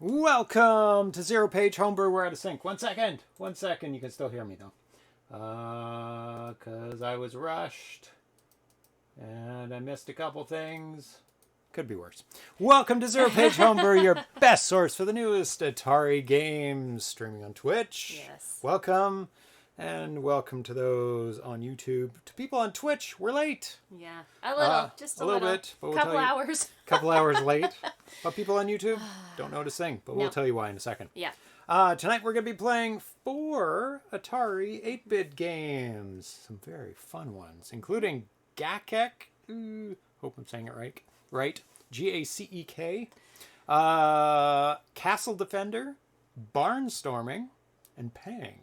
Welcome to ZeroPage Homebrew. We're out of sync. 1 second. 1 second. You can still hear me though. Because I was rushed and I missed a couple things. Could be worse. Welcome to ZeroPage Homebrew, your best source for the newest Atari games, streaming on Twitch. Yes. Welcome. And welcome to those on YouTube. To people on Twitch, we're late. Yeah, a little, just a little bit. But couple hours. Couple hours late. But people on YouTube don't know to sing, but we'll tell you why in a second. Yeah. Tonight we're going to be playing 4 Atari 8-bit games. Some very fun ones, including Gacek. Hope I'm saying it right. Right. Gacek. Castle Defender, Barnstorming, and Pang.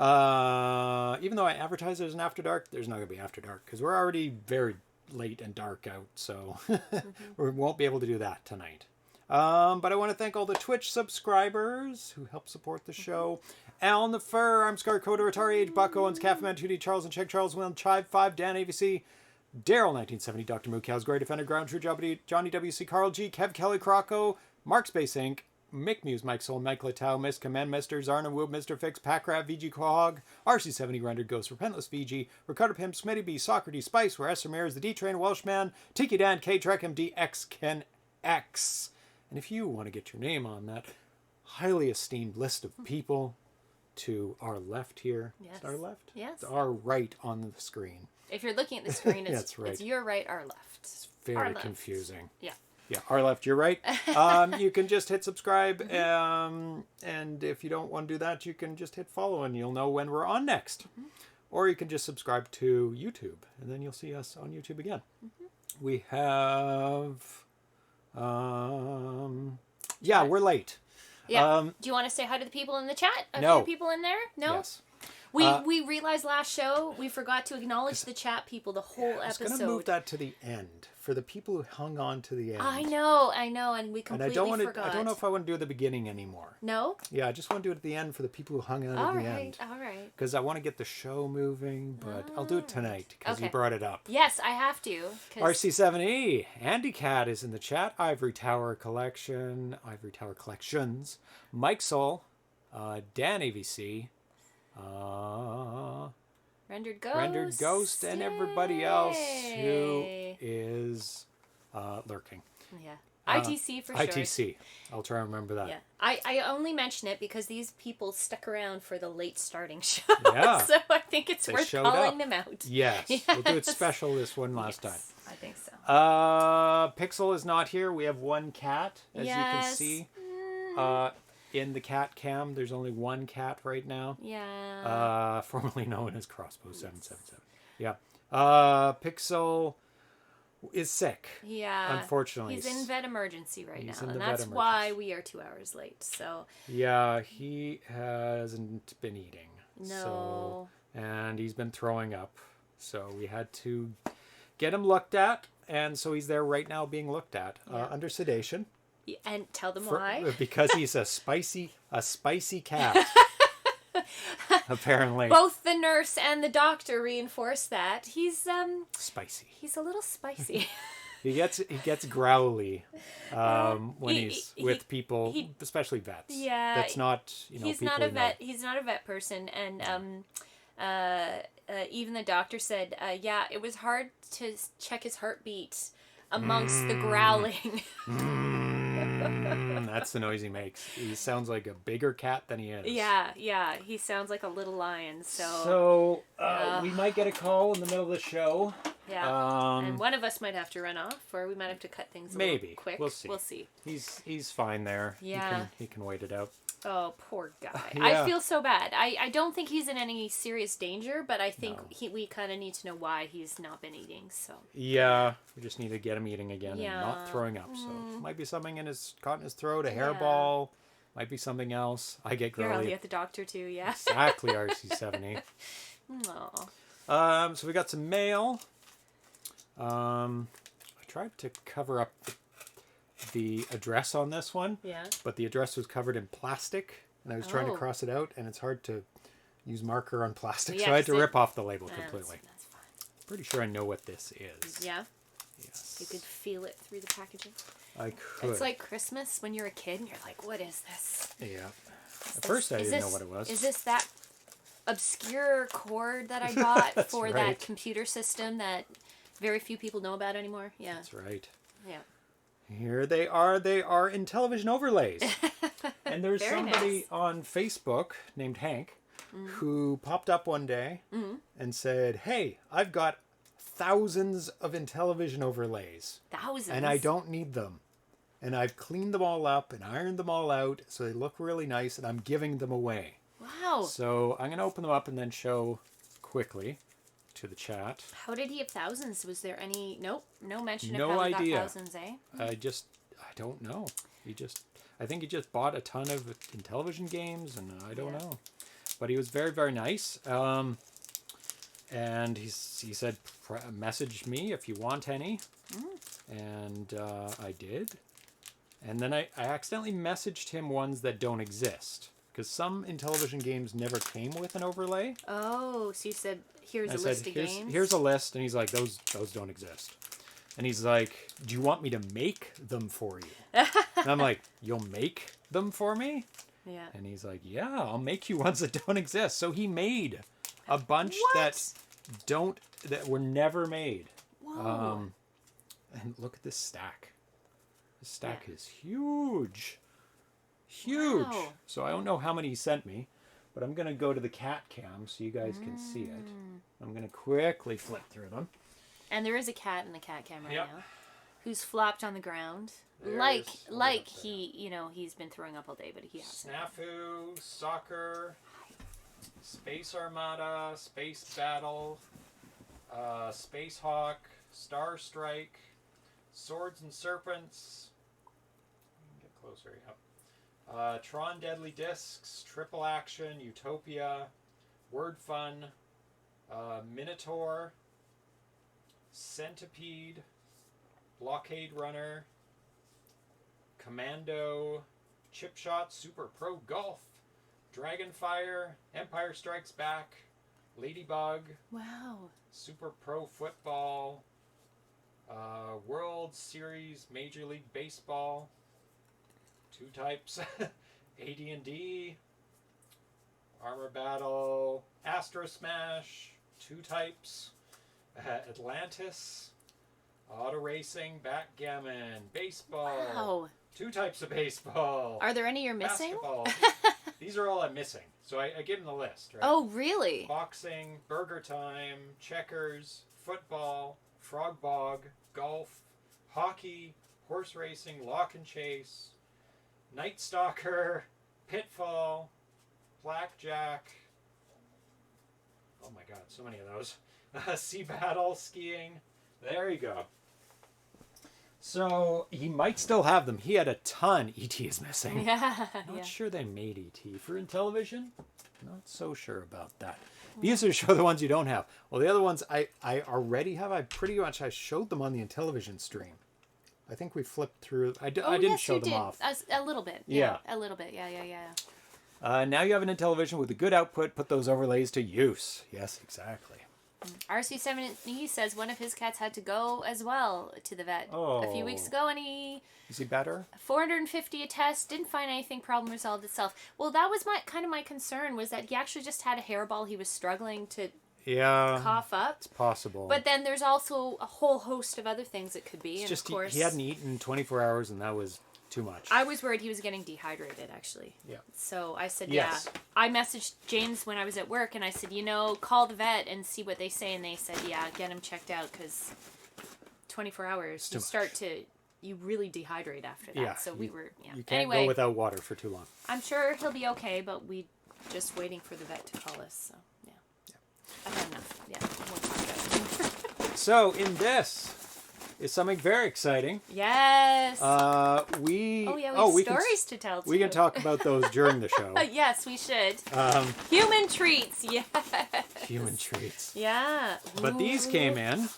Even though I advertise there's an After Dark, there's not going to be After Dark because we're already very late and dark out, so we won't be able to do that tonight. But I want to thank all the Twitch subscribers who help support the show. Alan the Fur, I'm Scar Coder, Atari Age, Buck Owens, Cafeman 2D, Charles and Check, Charles Will, Chive 5, Dan AVC, Daryl 1970, Dr. Moo, Cows, Grey Defender, Ground True, Johnny WC, Carl G, Kev Kelly, Croco, Mark Space Inc., Mick Muse, Mike Soul, Mike Latau, Miss Command, Mr. Zarna Woob, Mr. Fix, Packraft, VG Quahog, RC70, Rendered Ghost, Repentless VG, Ricardo Pimp, Smitty B, Socrates, Spice, Where S. Ramirez, The D-Train, Welshman, Tiki Dan, K, Trek MD, X, Ken X. And if you want to get your name on that highly esteemed list of people to our left here. Yes. Is it our left? Yes. It's our right on the screen. If you're looking at the screen, it's, That's right. it's your right, our left. It's very confusing. Yeah. Yeah, our left, your right. You can just hit subscribe, and if you don't want to do that, you can just hit follow, and you'll know when we're on next. Or you can just subscribe to YouTube, and then you'll see us on YouTube again. We have... we're late. Yeah. Do you want to say hi to the people in the chat? Are No. there people in there? No? Yes. We realized last show we forgot to acknowledge the chat people the whole episode. I was going to move that to the end for the people who hung on to the end. I know, and we completely forgot. I don't know if I want to do the beginning anymore. No? Yeah, I just want to do it at the end for the people who hung on at the end. All right. Because I want to get the show moving, but I'll do it tonight because you brought it up. Yes, I have to. RC7E, Andy Cat is in the chat. Ivory Tower Collections, Mike Soul, Dan AVC, Rendered Ghost, and everybody else who is lurking. Yeah. ITC for short. ITC. I'll try and remember that. Yeah. I only mention it because these people stuck around for the late starting show. Yeah. So I think it's worth calling them out. Yes. We'll do it special this one last time. I think so. Pixel is not here. We have one cat, as you can see. In the cat cam, there's only one cat right now. Yeah. Formerly known as Crossbow 777. Yeah. Pixel is sick. Yeah. Unfortunately. He's in vet emergency right now. In And the that's vet why we are 2 hours late. So yeah, he hasn't been eating. No. And he's been throwing up. So we had to get him looked at. And so he's there right now being looked at under sedation. And tell them why. Because he's a spicy cat. Apparently. Both the nurse and the doctor reinforce that. He's spicy. He's a little spicy. He gets growly when he's with people, especially vets. Yeah. That's not, he's not a vet. He's not a vet person, and even the doctor said, it was hard to check his heartbeat amongst the growling. That's the noise he makes. He sounds like a bigger cat than he is. Yeah. He sounds like a little lion. So we might get a call in the middle of the show. Yeah. And one of us might have to run off, or we might have to cut things a little quick. We'll see. He's fine there. Yeah. He can wait it out. Oh, poor guy. Yeah. I feel so bad. I don't think he's in any serious danger, but I think we kind of need to know why he's not been eating. So yeah, we just need to get him eating again and not throwing up. So might be something caught in his throat, a hairball, might be something else. I get growly. You're already at the doctor too, yeah. Exactly, RC70. Aww. So we got some mail. I tried to cover up the address on this one, but the address was covered in plastic, and I was trying to cross it out, and it's hard to use marker on plastic, so I had to rip off the label completely. That's fine. Pretty sure I know what this is. Yeah? Yes. You could feel it through the packaging. I could. It's like Christmas when you're a kid and you're like, what is this? Yeah. At first I didn't know what it was. Is this that obscure cord that I bought for that computer system that very few people know about anymore? Yeah. That's right. Yeah. Here they are. They are in television overlays. And there's Very somebody nice. on Facebook named Hank who popped up one day and said, hey, I've got thousands of Intellivision overlays. Thousands. And I don't need them. And I've cleaned them all up and ironed them all out so they look really nice, and I'm giving them away. Wow. So I'm going to open them up and then show quickly to the chat. How did he have thousands? Was there any... Nope. No mention No of how he idea. got thousands, eh? I don't know. I think he just bought a ton of Intellivision games, and I don't know. But he was very, very nice. And he said, message me if you want any. And I did. And then I accidentally messaged him ones that don't exist. Because some Intellivision games never came with an overlay. Oh, so you said, here's a list of games? Here's a list. And he's like, those don't exist. And he's like, do you want me to make them for you? And I'm like, you'll make them for me? Yeah. And he's like, yeah, I'll make you ones that don't exist. So he made a bunch that were never made. Whoa. And look at this stack. This stack is huge. Huge. Wow. So I don't know how many he sent me, but I'm going to go to the cat cam so you guys can see it. I'm going to quickly flip through them. And there is a cat in the cat cam right now who's flopped on the ground. There's like he, he's been throwing up all day, but he hasn't. Snafu, Soccer, Space Armada, Space Battle, Space Hawk, Star Strike, Swords and Serpents. Get closer, yep. Tron Deadly Discs, Triple Action, Utopia, Word Fun, Minotaur, Centipede, Blockade Runner, Commando, Chip Shot, Super Pro Golf, Dragonfire, Empire Strikes Back, Ladybug. Wow. Super Pro Football, World Series Major League Baseball, 2 types, AD&D, Armor Battle, Astro Smash, 2 types, Atlantis, Auto Racing, Backgammon, Baseball. Wow. 2 types of baseball. Are there any you're missing? Basketball. These are all I'm missing. So I give them the list, right? Oh, really? Boxing, Burger Time, Checkers, Football, Frog Bog, Golf, Hockey, Horse Racing, Lock and Chase, Night Stalker, Pitfall, Blackjack. Oh my god, so many of those. Sea Battle, Skiing. There you go. So he might still have them. He had a ton E.T. is missing. Yeah. Not sure they made E.T. for Intellivision. Not so sure about that. These are show the ones you don't have. Well, the other ones I already have. I showed them on the Intellivision stream. I think we flipped through. I didn't show them off. A little bit. Yeah. A little bit. Yeah. Now you have an Intellivision with a good output. Put those overlays to use. Yes, exactly. RC7E says one of his cats had to go as well to the vet a few weeks ago, and is he better? 450 a test, didn't find anything, problem resolved itself. Well, that was my concern, was that he actually just had a hairball he was struggling to cough up. It's possible. But then there's also a whole host of other things it could be. It's and just of course, he hadn't eaten 24 hours, and that was too much. I was worried he was getting dehydrated, actually. Yeah. So I said, yes. yeah. I messaged James when I was at work, and I said, call the vet and see what they say. And they said, yeah, get him checked out, because 24 hours, you really dehydrate after that. Yeah. So we were, You can't go without water for too long. I'm sure he'll be okay, but we just waiting for the vet to call us. So, yeah. I've had enough. Yeah. More podcast. So, in this is something very exciting. Yes. We have stories to tell too. We can talk about those during the show. Yes, we should. Human treats. Yes. Human treats. Yeah. But these came in.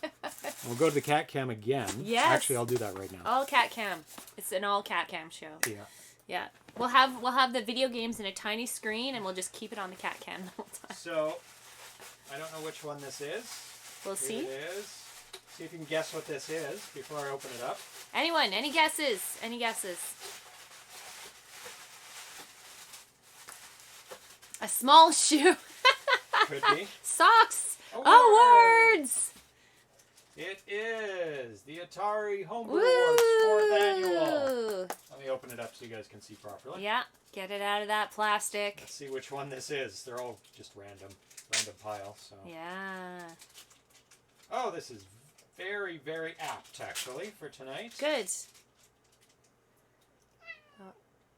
We'll go to the cat cam again. Yes. Actually, I'll do that right now. All cat cam. It's an all cat cam show. Yeah. Yeah. We'll have the video games in a tiny screen, and we'll just keep it on the cat cam the whole time. So, I don't know which one this is. We'll see. Here it is. See if you can guess what this is before I open it up. Anyone? Any guesses? Any guesses? A small shoe. Could be. Socks. Awards. Awards. It is the Atari Homebrew Awards 4th annual. Woo! Let me open it up so you guys can see properly. Yeah, get it out of that plastic. Let's see which one this is. They're all just random pile. So. Yeah. Oh, this is very, very apt actually for tonight. Good.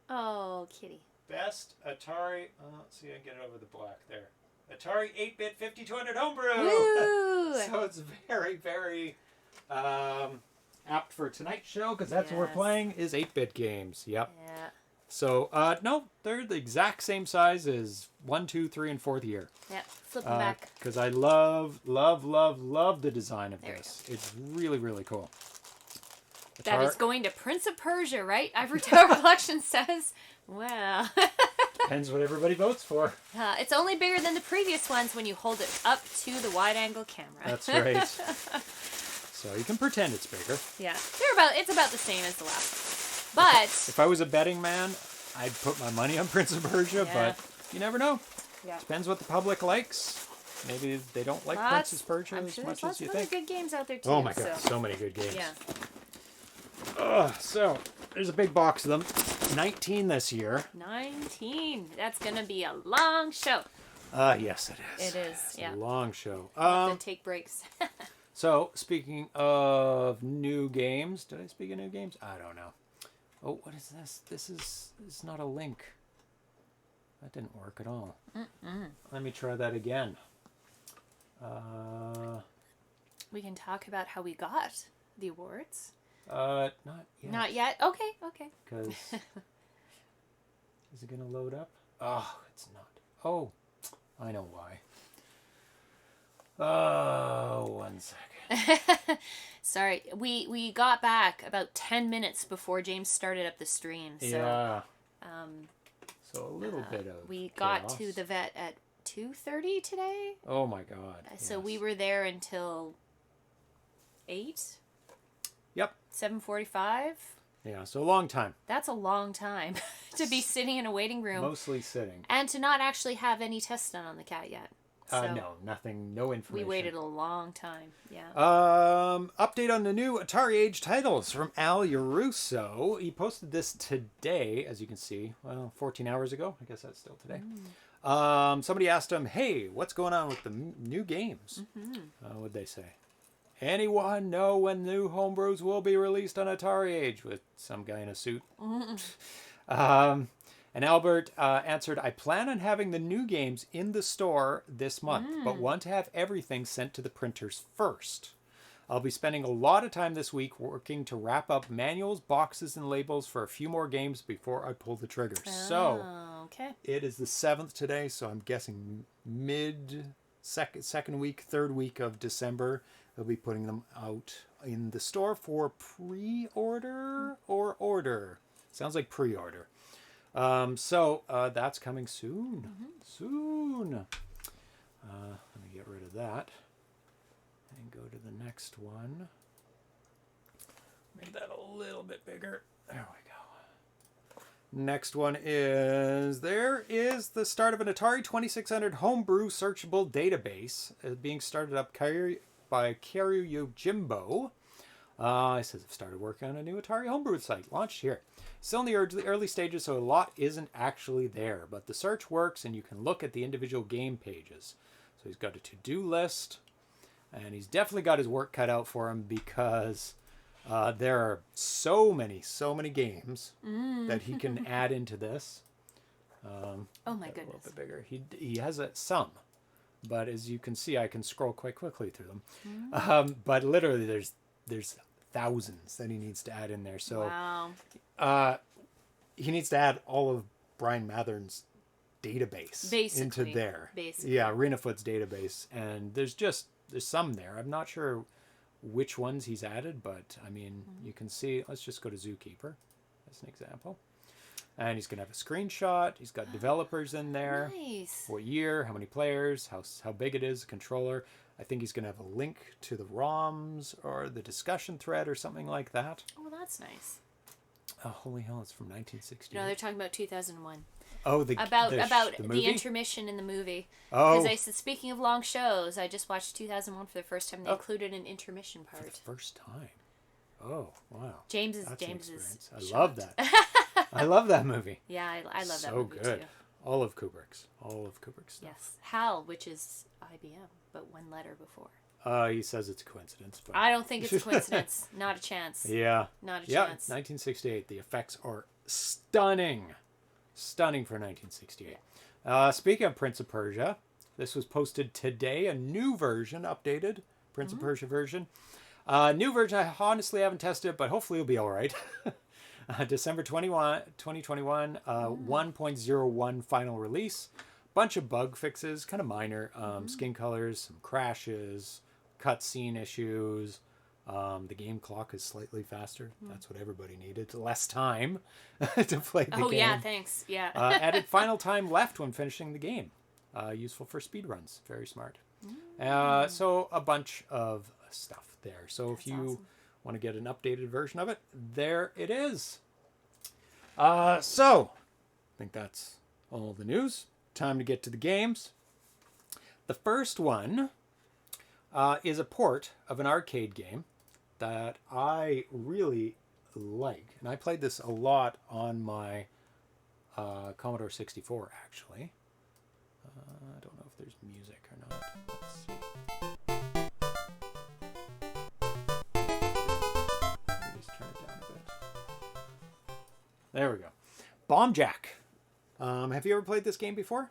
Oh, kitty. Best Atari. Let's see, I can get it over the black there. Atari 8-bit 5200 Homebrew. Woo! So it's very, very apt for tonight's show because that's what we're playing is 8-bit games. Yep. Yeah. So no, they're the exact same size as 1, 2, 3, and 4th year. Yep. Flip them back. Because I love the design of this. It's really, really cool. That is going to Prince of Persia, right? Ivory Tower Collection says. Well. Depends what everybody votes for. It's only bigger than the previous ones when you hold it up to the wide-angle camera. That's right. So you can pretend it's bigger. Yeah, it's about the same as the last one. But if I was a betting man, I'd put my money on Prince of Persia, but you never know. Yeah. Depends what the public likes. Maybe they don't like Prince of Persia as much as you think. There's good games out there too. Oh my god, so many good games. Yeah. So there's a big box of them. 19 this year. 19. That's gonna be a long show. Yes, it is. It is. It's yeah. a long show. Then take breaks. So speaking of new games, did I speak of new games? I don't know. Oh, what is this? This is not a link. That didn't work at all. Let me try that again. We can talk about how we got the awards. Not yet. Not yet? Okay. Because is it gonna load up? Oh, it's not. Oh, I know why. Oh, 1 second. Sorry, we got back about 10 minutes before James started up the stream. So, yeah. So a little bit of we chaos. got to the vet at 2:30 today. Oh my god. So we were there until 8. Yep. 7:45. Yeah, so a long time. That's a long time to be sitting in a waiting room. Mostly sitting. And to not actually have any tests done on the cat yet. So No, nothing, no information. we waited a long time, yeah. Update on the new Atari Age titles from Al Yarusso. He posted this today, as you can see. Well, 14 hours ago. I guess that's still today. Somebody asked him, hey, what's going on with the new games? What'd they say? Anyone know when new homebrews will be released on Atari Age? With some guy in a suit. And Albert answered, I plan on having the new games in the store this month, but want to have everything sent to the printers first. I'll be spending a lot of time this week working to wrap up manuals, boxes, and labels for a few more games before I pull the trigger. So, it is the 7th today, so I'm guessing second week, third week of December, they'll be putting them out in the store for pre-order or order. Sounds like pre-order. So that's coming soon. Soon. Let me get rid of that and go to the next one. Make that a little bit bigger. There we go. Next one is, there is the start of an Atari 2600 homebrew searchable database being started up by Karyu Yojimbo. It says I've started working on a new Atari homebrew site, launched here. Still in the early stages, so a lot isn't actually there, but the search works and you can look at the individual game pages. So he's got a to-do list, and he's definitely got his work cut out for him because there are so many games that he can add into this. Oh my goodness. A little bit bigger. He has some, but as you can see, I can scroll quite quickly through them. But literally, there's thousands that he needs to add in there. So he needs to add all of Brian Mathern's database into there. Basically. Yeah, Renafoot's database. And there's some there. I'm not sure which ones he's added, but I mean, you can see, let's just go to Zookeeper as an example. And he's going to have a screenshot. He's got developers in there. Nice. What year, how many players, how big it is, controller. I think he's going to have a link to the ROMs or the discussion thread or something like that. Oh, well, that's nice. Oh, holy hell, it's from 1960. No, they're talking about 2001. Oh, about the movie? the intermission in the movie. Oh. Because I said, speaking of long shows, I just watched 2001 for the first time. They included an intermission part. For the first time. Oh, wow. James is I shocked. love that. I love that movie. Yeah, I love that movie So good. too. All of Kubrick's stuff. Yes. HAL, which is IBM, but one letter before. He says it's a coincidence. But... I don't think it's a coincidence. Not a chance. Yeah. Not a yeah, chance. 1968. The effects are stunning. Stunning for 1968. Speaking of Prince of Persia, this was posted today, a new version, updated Prince of Persia version. New version, I honestly haven't tested it, but hopefully it'll be all right. December 2021, 1.01 final release. Bunch of bug fixes, kind of minor. Skin colors, some crashes, cutscene issues. The game clock is slightly faster. That's what everybody needed. Less time to play the game. Oh, yeah, thanks. Yeah. Added final time left when finishing the game. Useful for speed runs. Very smart. So a bunch of stuff there. So if you want to get an updated version of it, there it is. So I think that's all the news. Time to get to the games. The first one is a port of an arcade game that I really like. And I played this a lot on my Commodore 64, actually. I don't know if there's music or not. Let's see. Let me just turn it down a bit. There we go. Bomb Jack. Have you ever played this game before?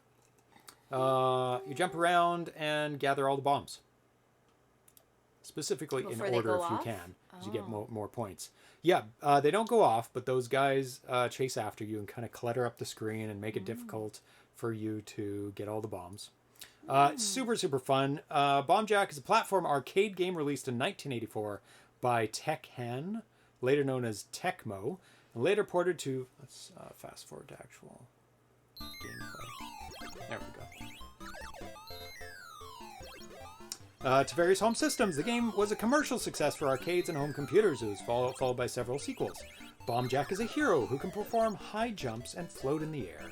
You jump around and gather all the bombs. Specifically Before in they order go if you off? can, because you get more points. Yeah, they don't go off, but those guys chase after you and kind of clutter up the screen and make it difficult for you to get all the bombs. Super, super fun. Bomb Jack is a platform arcade game released in 1984 by Tekhan, later known as Tecmo, and later ported to... Let's fast forward to actual gameplay. There we go. To various home systems, the game was a commercial success for arcades and home computers. It was followed by several sequels. Bomb Jack is a hero who can perform high jumps and float in the air.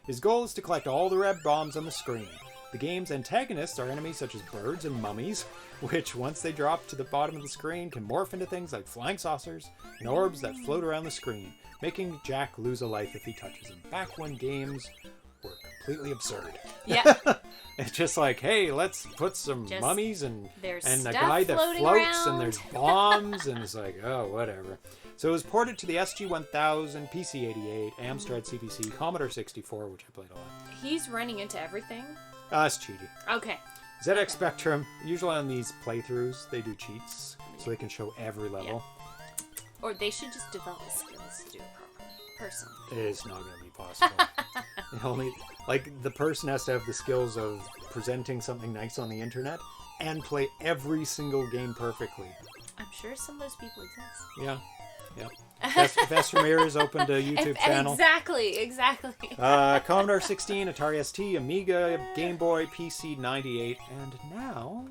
His goal is to collect all the red bombs on the screen. The game's antagonists are enemies such as birds and mummies, which, once they drop to the bottom of the screen, can morph into things like flying saucers and orbs that float around the screen, making Jack lose a life if he touches them. Back when games were completely absurd. Yeah. It's just like, hey, let's put some mummies and there's a guy that floats around. and there's bombs and it's like, oh, whatever. So it was ported to the SG-1000, PC-88, Amstrad CPC, Commodore 64, which I played a lot. He's running into everything? It's cheaty. Okay. ZX Spectrum, usually on these playthroughs, they do cheats, so they can show every level. Yeah. Or they should just develop the skills to do it properly. Personally. It's not going to be possible. The person has to have the skills of presenting something nice on the internet and play every single game perfectly. I'm sure some of those people exist. Yeah. Vest Ramirez opened a YouTube channel. Exactly. Commodore 16, Atari ST, Amiga, Game Boy, PC 98, and now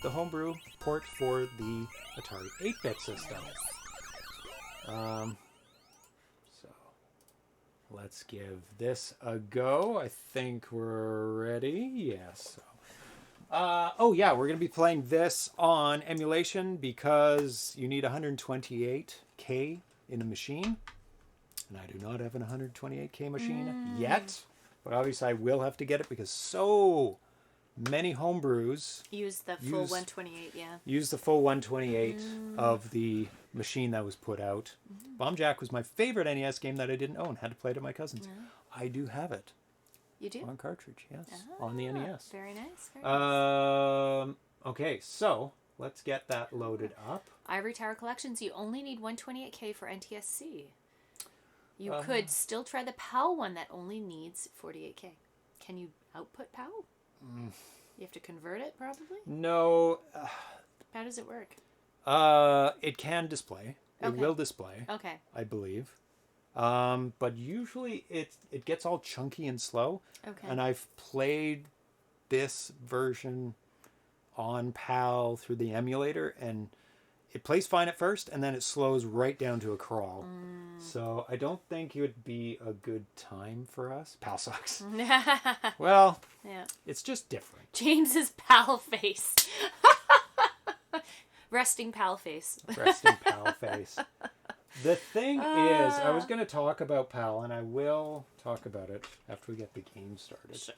the homebrew port for the Atari 8-bit system. So let's give this a go. I think we're ready. Yes. We're going to be playing this on emulation because you need 128K in a machine. And I do not have an 128K machine yet. But obviously I will have to get it because so many homebrews use the full 128, yeah. Use the full 128 of the machine that was put out. Bomb Jack was my favorite NES game that I didn't own. Had to play it at my cousin's. I do have it. You do? On cartridge, yes. On the NES. Very nice. Okay, so let's get that loaded up. Ivory Tower Collections, you only need 128K for NTSC. You could still try the PAL one that only needs 48K. Can you output PAL? You have to convert it, probably? No. How does it work? It can display. Okay. It will display. Okay. I believe. But usually it gets all chunky and slow. Okay. And I've played this version on PAL through the emulator, and it plays fine at first, and then it slows right down to a crawl. So I don't think it would be a good time for us. PAL sucks. Well, yeah. It's just different. James's pal face. Resting pal face. Resting PAL face. The thing is, I was going to talk about PAL, and I will talk about it after we get the game started. Sure.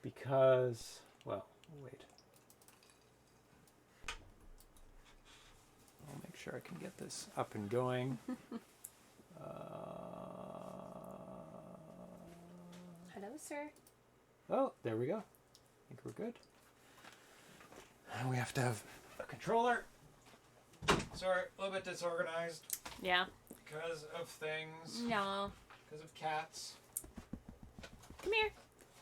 Because, well, wait. I'll make sure I can get this up and going. Hello, sir. Oh, there we go. I think we're good. And we have to have a controller. Sorry, a little bit disorganized. Yeah. Because of things. No. Because of cats. Come here.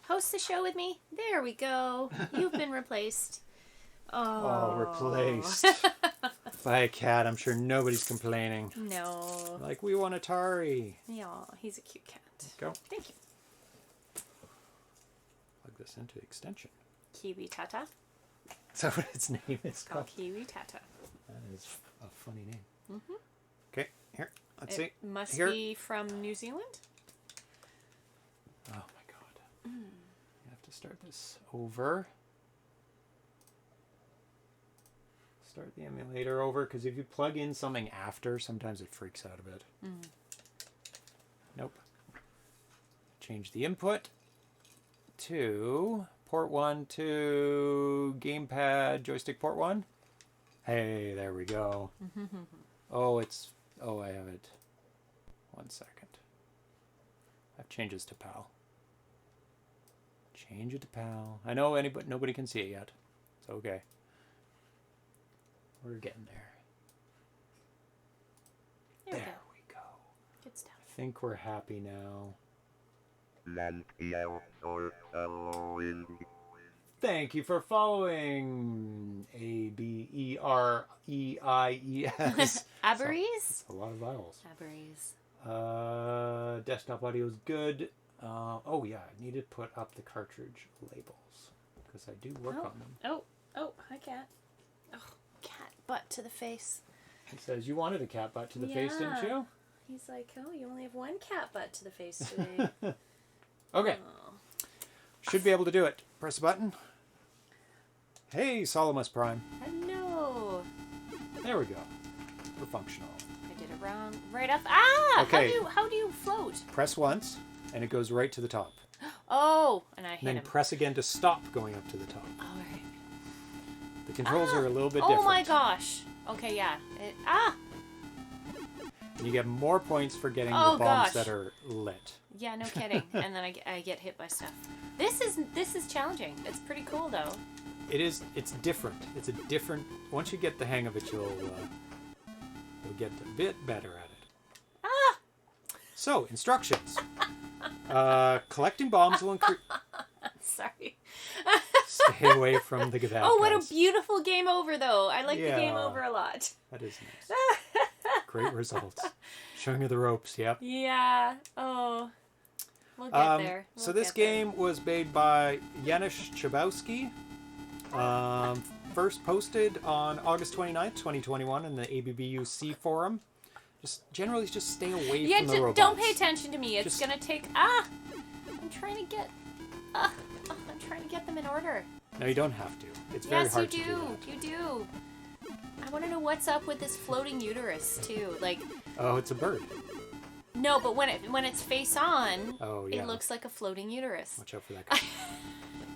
Host the show with me. There we go. You've been replaced. Oh, replaced. By a cat. I'm sure nobody's complaining. No. Like, we want Atari. Yeah, he's a cute cat. Go. Thank you. Plug this into the extension. Kiwi Tata. Is that what its name is It's called called? Kiwi Tata. That is a funny name. Mm-hmm. Okay, here. Let's see. It must Here. be from New Zealand. Oh my god. You have to start this over. Start the emulator over, because if you plug in something after, sometimes it freaks out a bit. Nope. Change the input to port 1 to gamepad joystick port 1. Hey, there we go. Oh, I have it. 1 second. I have changes to PAL. Change it to PAL. I know nobody can see it yet. It's okay. We're getting there. There we go. Good stuff. I think we're happy now. Thank you for following. ABEREIES. Aberries? It's a lot of vowels. Aberries. Desktop audio is good. Oh yeah, I need to put up the cartridge labels because I do work on them. Oh, hi cat. Oh, cat butt to the face. He says you wanted a cat butt to the face, didn't you? He's like, oh, you only have one cat butt to the face today. Okay. Oh. Should be able to do it. Press a button. Hey, Solomus Prime. Hello. There we go. We're functional. I did it wrong. Right up. Ah! Okay. How do you float? Press once, and it goes right to the top. Oh, and I hit And then him. press again to stop going up to the top. All right. The controls are a little bit different. Oh my gosh. Okay, yeah. And you get more points for getting Oh, the bombs gosh. that are lit. Yeah, no kidding. And then I get hit by stuff. This is challenging. It's pretty cool though. It's different. It's a different. Once you get the hang of it, you'll get a bit better at it. Ah! So instructions. Collecting bombs will increase. Sorry. Stay away from the Gacek. Oh, what a beautiful game over though. I like the game Yeah. over a lot. That is nice. Great results. Showing you the ropes. Yep. Yeah. Oh. We'll get there. So this game was made by Janusz Chabowski. First posted on August 29th, 2021 in the ABBUC forum. Generally just stay away from the robots. Don't pay attention to me. It's Just- gonna take. I'm trying to get. I'm trying to get them in order. No, you don't have to. It's very Yes, hard you to do do. that. You do. I want to know what's up with this floating uterus too. Like, Oh, it's a bird. no, but when it's face on, Oh, yeah. it looks like a floating uterus. Watch out for that guy.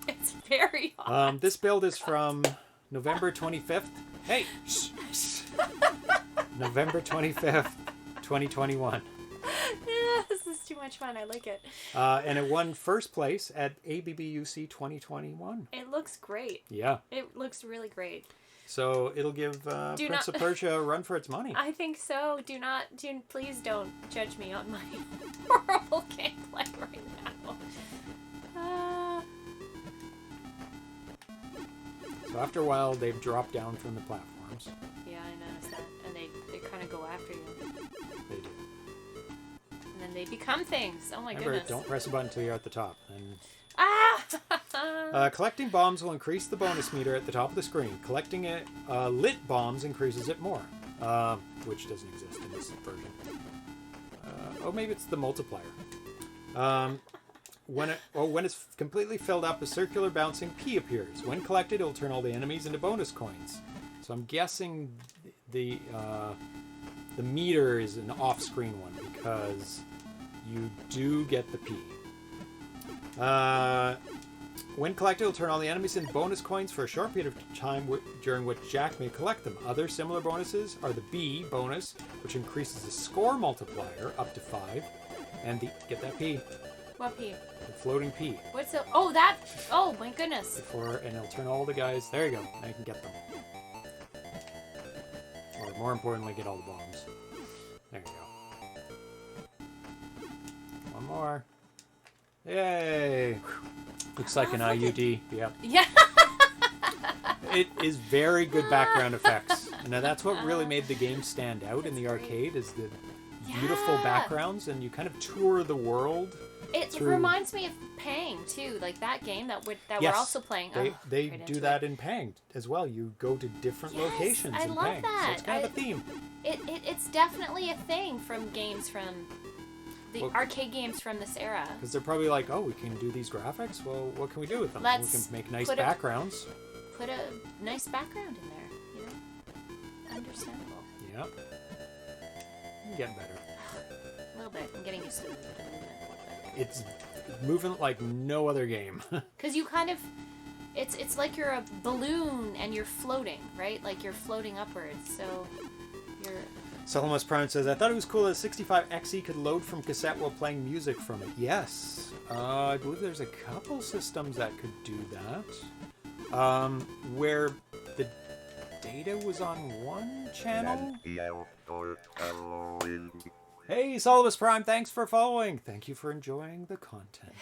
It's very odd. This build is from November 25th. Hey! November 25th, 2021. This is too much fun. I like it. And it won first place at ABBUC 2021. It looks great. Yeah. It looks really great. So it'll give Prince of Persia a run for its money. I think so. Please don't judge me on my horrible gameplay right now. So after a while, they've dropped down from the platforms. Yeah, I noticed that. And they kind of go after you. They do. And then they become things. Oh my Remember, goodness. don't press a button until you're at the top. And Ah! Collecting bombs will increase the bonus meter at the top of the screen. Collecting lit bombs increases it more, which doesn't exist in this version. Maybe it's the multiplier. When it's completely filled up, a circular bouncing P appears. When collected, it'll turn all the enemies into bonus coins. So I'm guessing the meter is an off-screen one because you do get the P. When collected, it'll turn all the enemies into bonus coins for a short period of time during which Jack may collect them. Other similar bonuses are the B bonus, which increases the score multiplier up to 5, and get that P. What P? The floating P. What's the... Oh, that... Oh, my goodness. And it'll turn all the guys... There you go. Now you can get them. Or more importantly, get all the bombs. There you go. One more. Yay! Looks like an IUD. Yep. Yeah. It is very good background effects. Now that's what really made the game stand out in the arcade is the beautiful backgrounds, and you kind of tour the world. It reminds me of Pang too, like that game that we're also playing. They do that in Pang as well. You go to different locations in Pang. That. So it's kind of a theme. It's definitely a thing from games from the arcade games from this era. Because they're probably like, oh, we can do these graphics. Well, what can we do with them? We can make nice backgrounds. Put a nice background in there. You know, understandable. Yep. I'm getting better. A little bit. I'm getting used to it. It's moving like no other game. Because you kind of, it's like you're a balloon and you're floating, right? Like you're floating upwards. So you're. Salamas Prime says, I thought it was cool that 65XE could load from cassette while playing music from it. Yes. I believe there's a couple systems that could do that. Where the data was on one channel. Hey, Salamas Prime, thanks for following. Thank you for enjoying the content.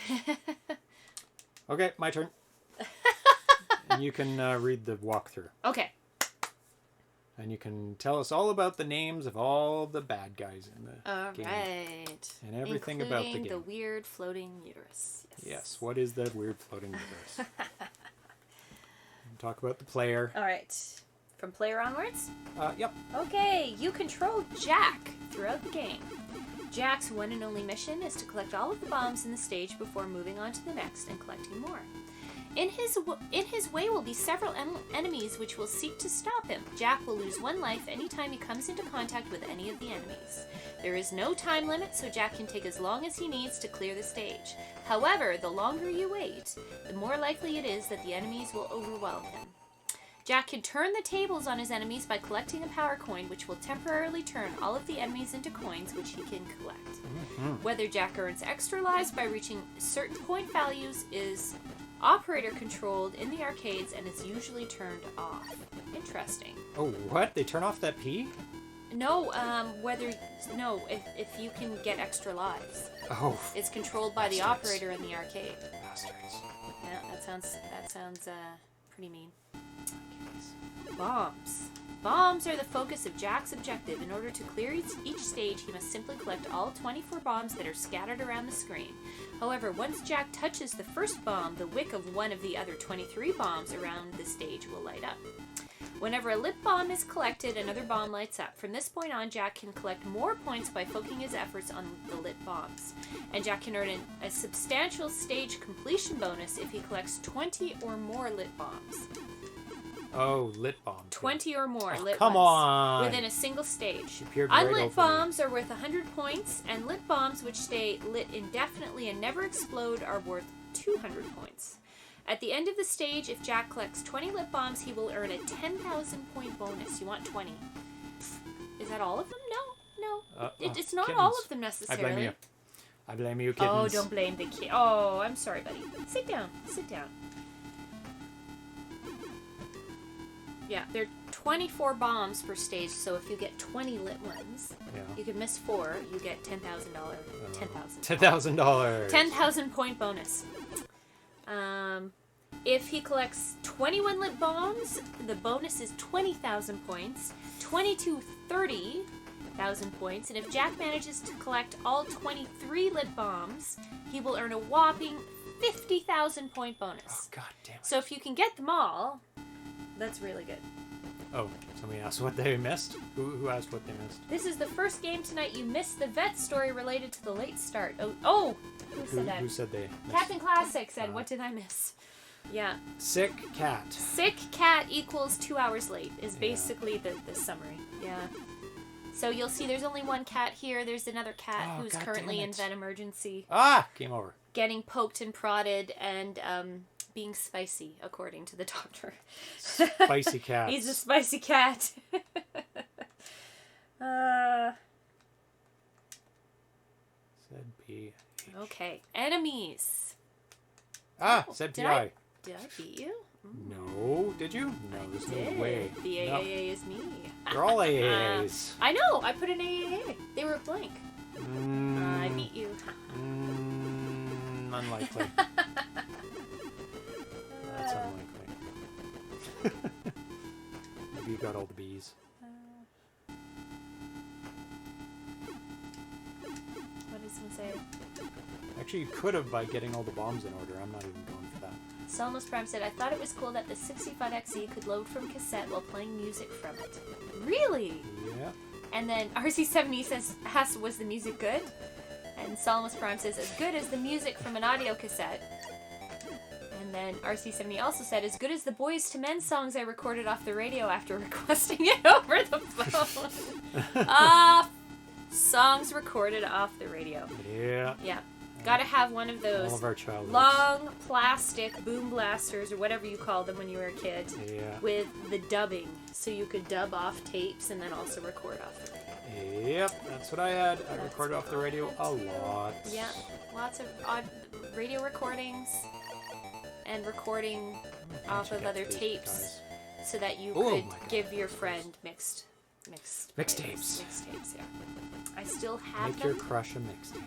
Okay, my turn. And you can read the walkthrough. Okay. And you can tell us all about the names of all the bad guys in the game. All right. And everything about the game. Including the weird floating uterus. Yes, what is that weird floating uterus? Talk about the player. All right. From player onwards? Yep. Okay, you control Jack throughout the game. Jack's one and only mission is to collect all of the bombs in the stage before moving on to the next and collecting more. In his way will be several enemies which will seek to stop him. Jack will lose 1 life anytime he comes into contact with any of the enemies. There is no time limit, so Jack can take as long as he needs to clear the stage. However, the longer you wait, the more likely it is that the enemies will overwhelm him. Jack can turn the tables on his enemies by collecting a power coin, which will temporarily turn all of the enemies into coins, which he can collect. Mm-hmm. Whether Jack earns extra lives by reaching certain point values is operator controlled in the arcades and is usually turned off. Interesting. Oh, what? They turn off that P? No, if you can get extra lives. Oh. It's controlled by the operator in the arcade. Bastards. Yeah, that sounds pretty mean. Bombs. Bombs are the focus of Jack's objective. In order to clear each stage, he must simply collect all 24 bombs that are scattered around the screen. However, once Jack touches the first bomb, the wick of one of the other 23 bombs around the stage will light up. Whenever a lit bomb is collected, another bomb lights up. From this point on, Jack can collect more points by focusing his efforts on the lit bombs. And Jack can earn a substantial stage completion bonus if he collects 20 or more lit bombs. Oh, lit bombs. 20 or more lit come ones on. within a single stage. Right Unlit bombs are worth 100 points, and lit bombs which stay lit indefinitely and never explode are worth 200 points. At the end of the stage, if Jack collects 20 lit bombs, he will earn a 10,000 point bonus. You want 20. Is that all of them? No. It's not all of them necessarily. I blame you. I blame you, kittens. Oh, don't blame the kid. Oh, I'm sorry, buddy. Sit down. Yeah, there are 24 bombs per stage, so if you get 20 lit ones, you can miss 4, you get $10,000. $10,000. 10,000 point bonus. If he collects 21 lit bombs, the bonus is 20,000 points, 30,000 points, and if Jack manages to collect all 23 lit bombs, he will earn a whopping 50,000 point bonus. Oh, god damn it. So if you can get them all, that's really good. Oh, somebody asked what they missed? Who asked what they missed? This is the first game tonight you missed the vet story related to the late start. Oh! Who said that? Who said they missed? Captain Classic said, what did I miss? Yeah. Sick cat. Sick cat equals 2 hours late is basically the summary. Yeah. So you'll see there's only one cat here. There's another cat who's currently in vet emergency. Ah! Game over. Getting poked and prodded and being spicy, according to the doctor. Spicy cat. He's a spicy cat. Said P. Okay. Enemies. Said did PI. Did I beat you? No, did you? No, there's no way. The AAA is me. They're all AAAs. I know. I put an AAA. They were blank. I beat you. Unlikely. That's unlikely. Maybe you got all the bees. What does it say? Actually, you could have by getting all the bombs in order. I'm not even going for that. Salmos Prime said, I thought it was cool that the 65XE could load from cassette while playing music from it. Really? Yeah. And then RC70 says, was the music good? And Salmos Prime says, as good as the music from an audio cassette. And then RC70 also said, as good as the Boys to Men songs I recorded off the radio after requesting it over the phone. Songs recorded off the radio. Yeah. Yeah. Gotta have one of those all of our childhoods. long plastic boom blasters or whatever you called them when you were a kid. Yeah. With the dubbing, so you could dub off tapes and then also record off the radio. Yep, that's what I had. I recorded off the radio a lot. Yeah, lots of odd radio recordings and recording off of other tapes so that you could give your friend mixtapes. Mixtapes, yeah. I still have Make them. your crush a mixtape.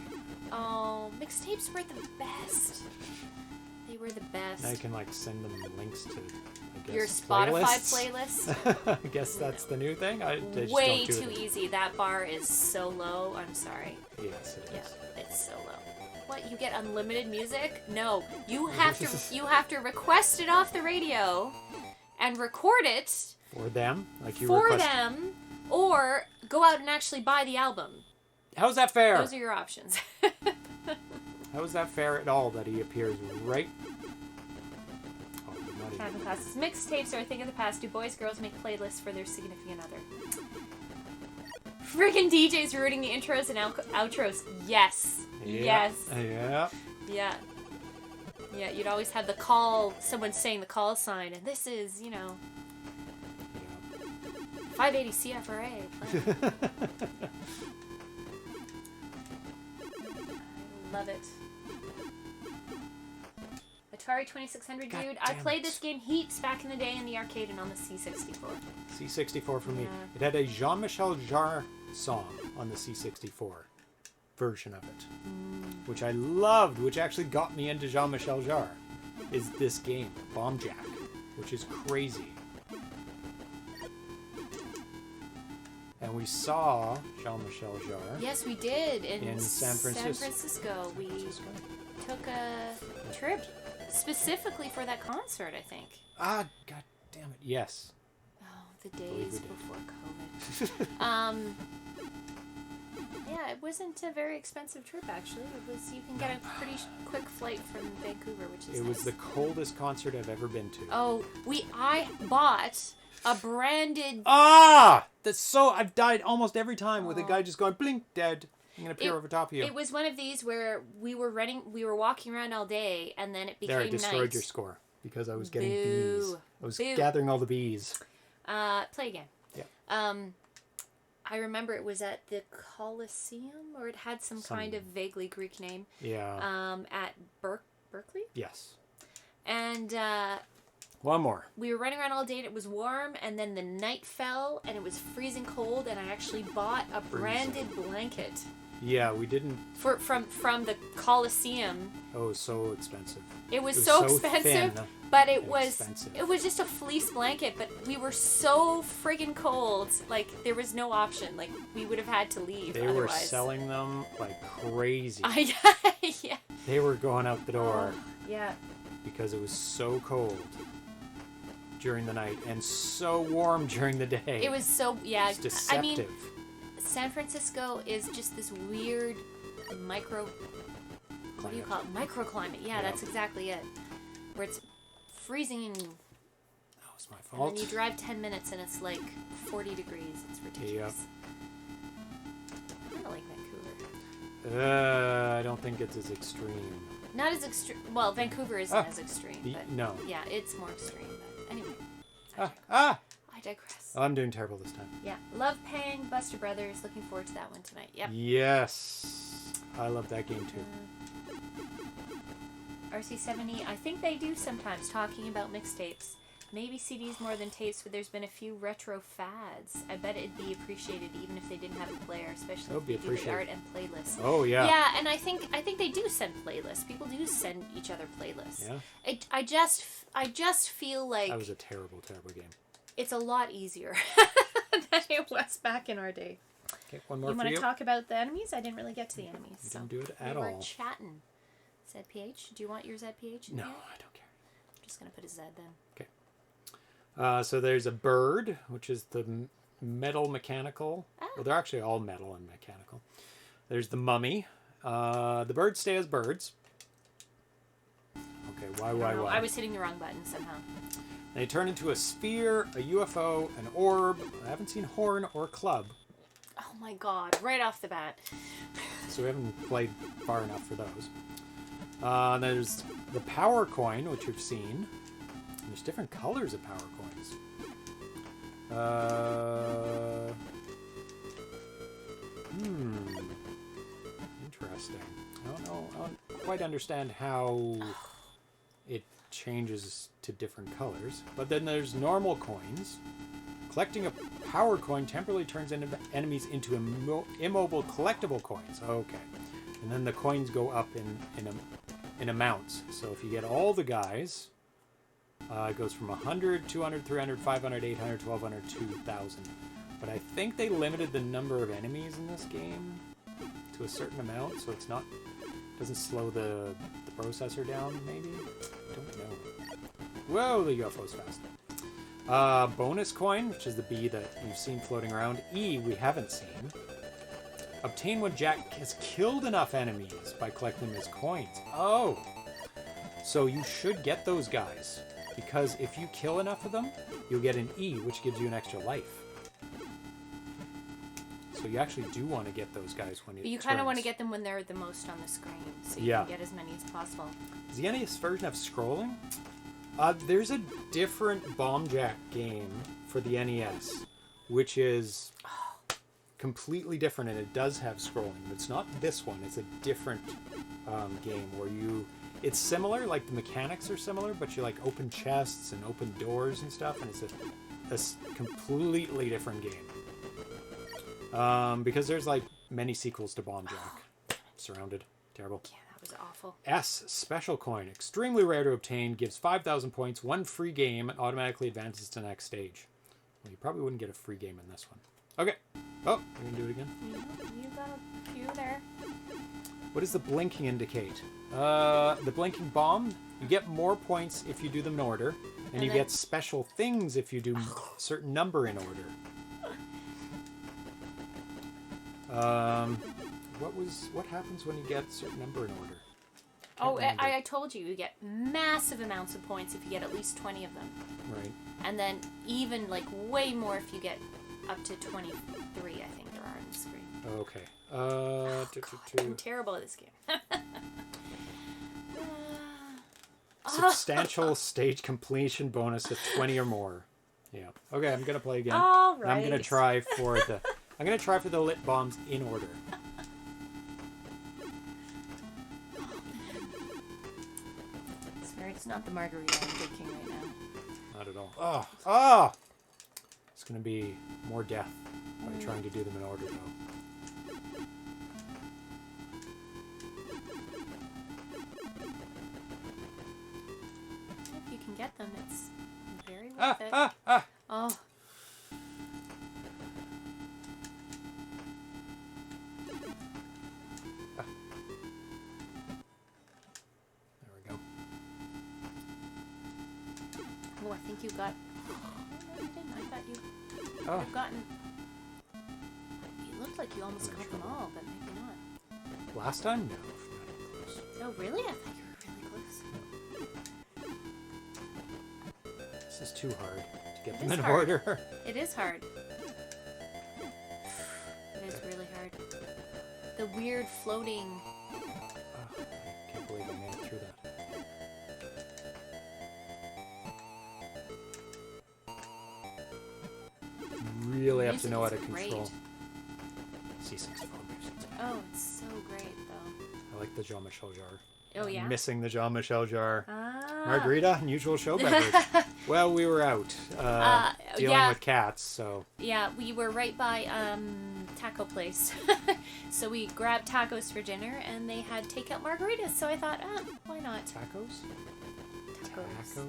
Oh, mixtapes were the best. They were the best. Now you can send them links to, I guess, your Spotify playlists. playlist. I guess that's the new thing. Way too easy. That bar is so low. I'm sorry. Yes, it is. Yeah, it's so low. What? You get unlimited music? No, you have to request it off the radio, and record it for them, or go out and actually buy the album. How's that fair? Those are your options. How is that fair at all that he appears right? Captain Classes. Mixtapes are a thing of the past. Do boys, girls make playlists for their significant other? Friggin' DJs ruining the intros and outros. Yes. Yeah. Yes. Yeah. Yeah. Yeah, you'd always have the call, someone saying the call sign, and this is, 580 CFRA. I love it. Atari 2600, God dude. I played it. this game heaps back in the day in the arcade and on the C64. C64 for me. It had a Jean-Michel Jarre song on the C64 version of it, which I loved, which actually got me into Jean-Michel Jarre, is this game, Bomb Jack, which is crazy. And we saw Jean-Michel Jarre. Yes, we did. In San Francisco. We took a trip specifically for that concert, I think. Ah, god damn it, yes. Oh, the days before COVID. Yeah, it wasn't a very expensive trip, actually. It was, you can get a pretty quick flight from Vancouver, which is It was the coldest concert I've ever been to. Oh, I bought a branded... I've died almost every time with a guy just going, blink, dead. I'm going to appear over top of you. It was one of these where we were walking around all day, and then it became night. There, I destroyed your score because I was getting bees. I was gathering all the bees. Play again. Yeah. I remember it was at the Coliseum, or it had some kind of vaguely Greek name. Yeah. At Berkeley? Yes. And one more. We were running around all day and it was warm, and then the night fell and it was freezing cold, and I actually bought a branded blanket Yeah, we didn't. From the Coliseum. Oh, so expensive. It was so expensive, thin but it and was expensive. it was just a fleece blanket. But we were so friggin' cold. Like there was no option. Like we would have had to leave. They otherwise. were selling them like crazy. Yeah. They were going out the door Yeah. because it was so cold during the night and so warm during the day. It was so yeah. It's deceptive. I mean, San Francisco is just this weird micro. What do you call it? Microclimate. Yeah, that's exactly it. Where it's freezing and. That was my fault. And then you drive 10 minutes and it's like 40 degrees. It's ridiculous. I don't like Vancouver. I don't think it's as extreme. Not as extreme. Well, Vancouver isn't as extreme. But no. Yeah, it's more extreme. But anyway. I digress. Oh, I'm doing terrible this time. Yeah. Love Pang, Buster Brothers. Looking forward to that one tonight. Yep. Yes. I love that game too. RC70, I think they do sometimes, talking about mixtapes. Maybe CDs more than tapes, but there's been a few retro fads. I bet it'd be appreciated even if they didn't have a player, especially if they do the art and playlists. Oh, yeah. Yeah, and I think they do send playlists. People do send each other playlists. Yeah. I just feel like... That was a terrible, terrible game. It's a lot easier than it was back in our day. Okay, one more for you. You want to talk about the enemies? I didn't really get to the enemies. You didn't do it at we all. were chatting. ZPH? Do you want your ZPH in No, here? I don't care. I'm just going to put a Z then. Okay. So there's a bird, which is the metal mechanical. Ah. Well, they're actually all metal and mechanical. There's the mummy. The birds stay as birds. Okay, why? I was hitting the wrong button somehow. They turn into a sphere, a UFO, an orb. I haven't seen horn or club. Oh my god, right off the bat. So we haven't played far enough for those. There's the power coin, which we've seen. There's different colors of power coins. Interesting. I don't quite understand how it changes to different colors. But then there's normal coins. Collecting a power coin temporarily turns enemies into immobile collectible coins. Okay. And then the coins go up in amounts. So if you get all the guys, it goes from 100, 200, 300, 500, 800, 1200, 2000. But I think they limited the number of enemies in this game to a certain amount, so it's doesn't slow the processor down, maybe? I don't know. Whoa, the UFO's fast. Bonus coin, which is the B that we've seen floating around. E, we haven't seen. Obtain when Jack has killed enough enemies by collecting his coins. Oh! So you should get those guys, because if you kill enough of them, you'll get an E, which gives you an extra life. So you actually do want to get those guys when you kind of want to get them when they're the most on the screen, so you can get as many as possible. Does the NES version have scrolling? There's a different Bomb Jack game for the NES, which is completely different, and it does have scrolling. But it's not this one. It's a different game where it's similar, like the mechanics are similar, but you like open chests and open doors and stuff, and it's a completely different game. Because there's like many sequels to Bomb Jack. Surrounded. Terrible. Yeah, that was awful. S, special coin. Extremely rare to obtain. Gives 5,000 points. One free game. And automatically advances to the next stage. Well, you probably wouldn't get a free game in this one. Okay. Oh, we're going to do it again. You got a few there. What does the blinking indicate? The blinking bomb. You get more points if you do them in order. And you get special things if you do a certain number in order. What happens when you get a certain number in order? I told you get massive amounts of points if you get at least 20 of them. Right. And then even like way more if you get up to 23, I think there are on the screen. Okay. I'm terrible at this game. Substantial stage completion bonus of 20 or more. Yeah. Okay, I'm gonna play again. All right. I'm gonna try for the lit bombs in order. It's not the margarita I'm drinking right now. Not at all. Oh! It's gonna be more death by trying to do them in order, though. get them. It's very worth it. Oh. There we go. Oh, I think you got... No, you didn't. I thought you would have gotten... You looked like you almost got them all, but maybe not. Last time? No. Oh, really? I thought you were really close. This is too hard to get them in order. It is hard. It is really hard. The weird floating... Oh, I can't believe I made it through that. Really have to know how to control. C6 Oh, it's so great, though. I like the Jean-Michel jar. Oh, yeah? I'm missing the Jean-Michel jar. Ah. Margarita, unusual show beverage. Well, we were out dealing with cats, so... Yeah, we were right by taco place. So we grabbed tacos for dinner, and they had takeout margaritas, so I thought, why not? Tacos? Tacos.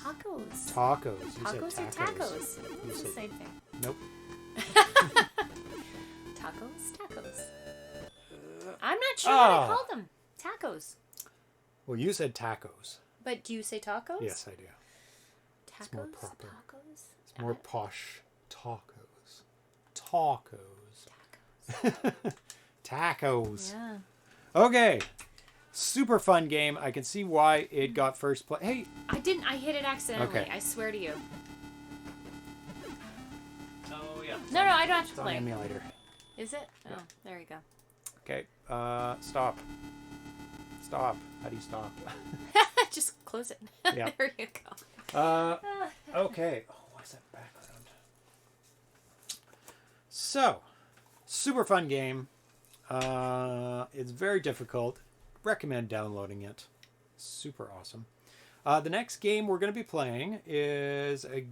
Tacos. Tacos. You Tacos said or tacos? It's the same thing. Nope. Tacos. I'm not sure what I called them. Tacos. Well, you said tacos. But do you say tacos? Yes, I do. Tacos? It's more proper. Tacos? It's more posh. Tacos. Tacos. Tacos. Yeah. Okay. Super fun game. I can see why it got first place. Hey. I didn't. I hit it accidentally. Okay. I swear to you. Oh, yeah. No, I don't have to It's on play. emulator. Is it? Yeah. Oh, there you go. Okay. Stop. Stop. How do you stop? Just close it. Yeah. There you go. Okay. Oh, what's that background? So, super fun game. It's very difficult. Recommend downloading it. Super awesome. The next game we're going to be playing is a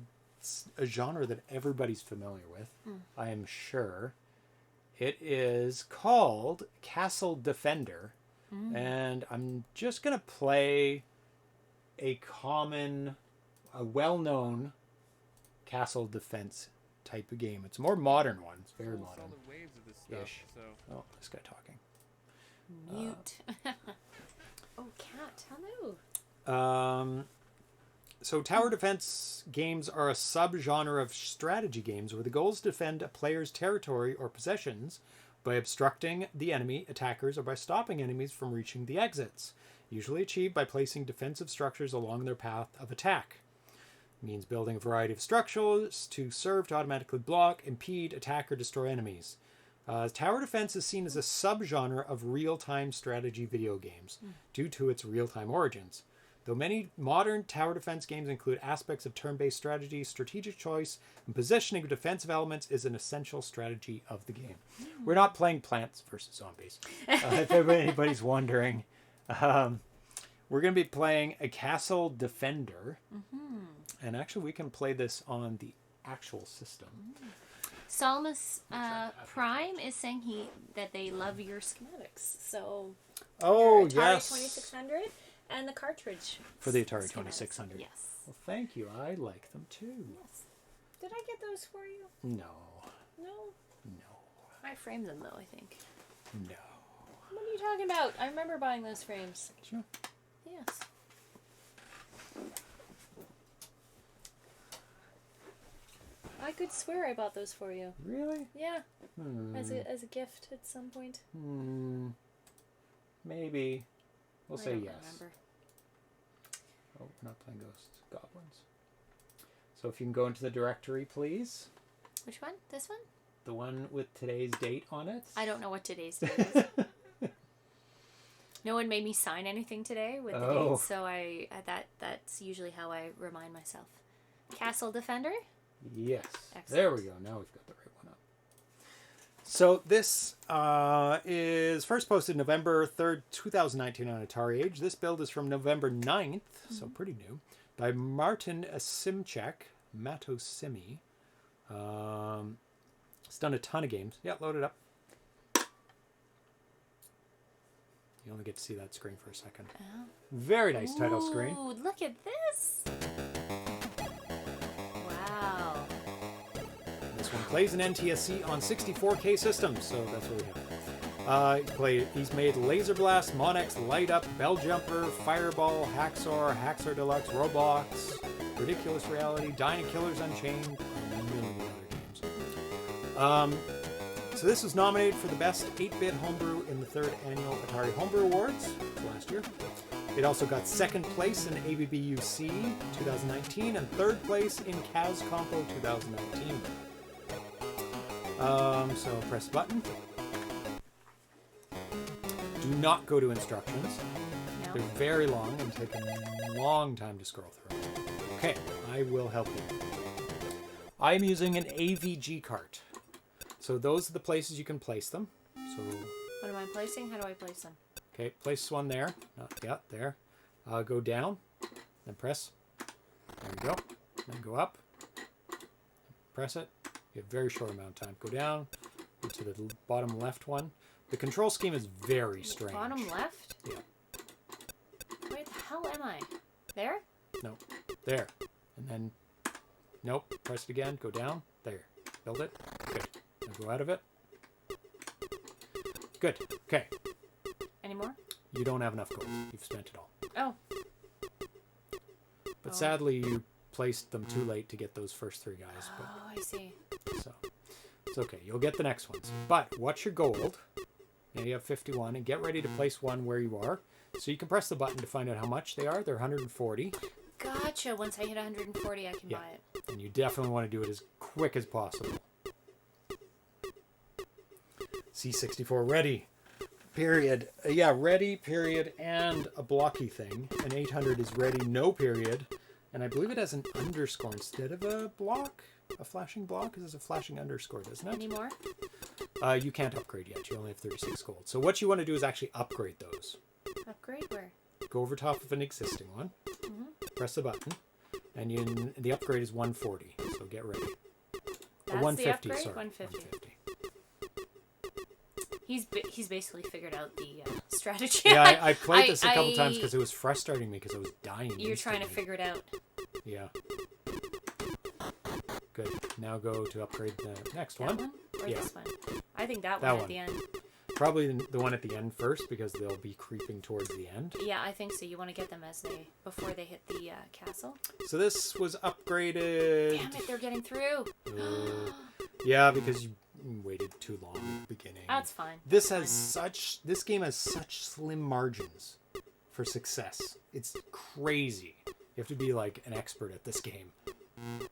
genre that everybody's familiar with. I am sure. It is called Castle Defender. And I'm just going to play a well-known castle defense type of game. It's a more modern one. It's very modern-ish. Oh, this guy talking. Mute. Oh, cat. Hello. So tower defense games are a subgenre of strategy games where the goal is to defend a player's territory or possessions by obstructing the enemy attackers or by stopping enemies from reaching the exits, usually achieved by placing defensive structures along their path of attack. It means building a variety of structures to serve to automatically block, impede, attack, or destroy enemies. Tower defense is seen as a subgenre of real-time strategy video games due to its real-time origins. Though many modern tower defense games include aspects of turn-based strategy, strategic choice, and positioning of defensive elements is an essential strategy of the game. We're not playing Plants vs. Zombies, if anybody's wondering. We're going to be playing a Castle Defender. And actually, we can play this on the actual system. Salmus Prime is saying that they love your schematics. So, oh, Atari yes. 2600 and the cartridge. For the Atari 2600. Yes. Well, thank you. I like them too. Yes. Did I get those for you? No. No? No. I framed them, though, I think. No. What are you talking about? I remember buying those frames. Sure. Yes. I could swear I bought those for you. Really? Yeah. As a gift at some point. Maybe. We'll say yes. Remember. Oh, we're not playing Ghosts. Goblins. So if you can go into the directory, please. Which one? This one? The one with today's date on it. I don't know what today's date is. No one made me sign anything today with the date, so that's usually how I remind myself. Castle Defender? Yes. Excellent. There we go. Now we've got the right one up. So this is first posted November 3rd, 2019 on Atari Age. This build is from November 9th, so pretty new, by Martin Simeček, Matosimi. It's done a ton of games. Yeah, load it up. You only get to see that screen for a second. Oh. Very nice title screen. Ooh, look at this. Plays an NTSC on 64K systems, so that's what we have. He's made Laser Blast, Monex, Light Up, Bell Jumper, Fireball, Haxor, Haxor Deluxe, Roblox, Ridiculous Reality, Dyna Killers Unchained, and a million other games. So this was nominated for the best 8-bit homebrew in the 3rd annual Atari Homebrew Awards last year. It also got 2nd place in ABBUC 2019 and 3rd place in Kaz Compo 2019. So press the button. Do not go to instructions. No. They're very long and take a long time to scroll through. Okay, I will help you. I'm using an AVG cart. So those are the places you can place them. So What am I placing? How do I place them? okay, place one there. Yeah, there. Go down, then press. There you go. Then go up. Press it. You have a very short amount of time. Go down to the bottom left one. The control scheme is very strange. Bottom left? Yeah. Where the hell am I? There? No. There. And then, nope. Press it again. Go down. There. Build it. Good. Now go out of it. Good. Okay. Any more? You don't have enough gold. You've spent it all. Oh. But sadly, you placed them too late to get those first 3 guys. But, Oh, I see. so it's okay. You'll get the next ones. But what's your gold? Now you have 51, and get ready to place one where you are. So you can press the button to find out how much they are. They're 140. Gotcha. Once I hit 140, I can buy it. And you definitely want to do it as quick as possible. C64 ready. Period. Yeah, ready, period, and a blocky thing. And 800 is ready, no period. And I believe it has an underscore instead of a block. A flashing block is a flashing underscore, doesn't it? Any more? You can't upgrade yet. You only have 36 gold. So what you want to do is actually upgrade those. Upgrade where? Go over top of an existing one. Press the button. And the upgrade is 140. So get ready. That's 150, the upgrade? sorry. 150. He's basically figured out the strategy. Yeah, I played this a couple times because it was frustrating me because I was dying. You're trying to instantly. figure it out. Yeah. Good. Now go to upgrade the next That one. one? Or Yeah. this one? I think that That one one. at the end. Probably the one at the end first because they'll be creeping towards the end. Yeah, I think so. You want to get them before they hit the castle. So this was upgraded. Damn it, they're getting through. Yeah, because you waited too long at the beginning. That's fine. This game has such slim margins for success. It's crazy. You have to be like an expert at this game. And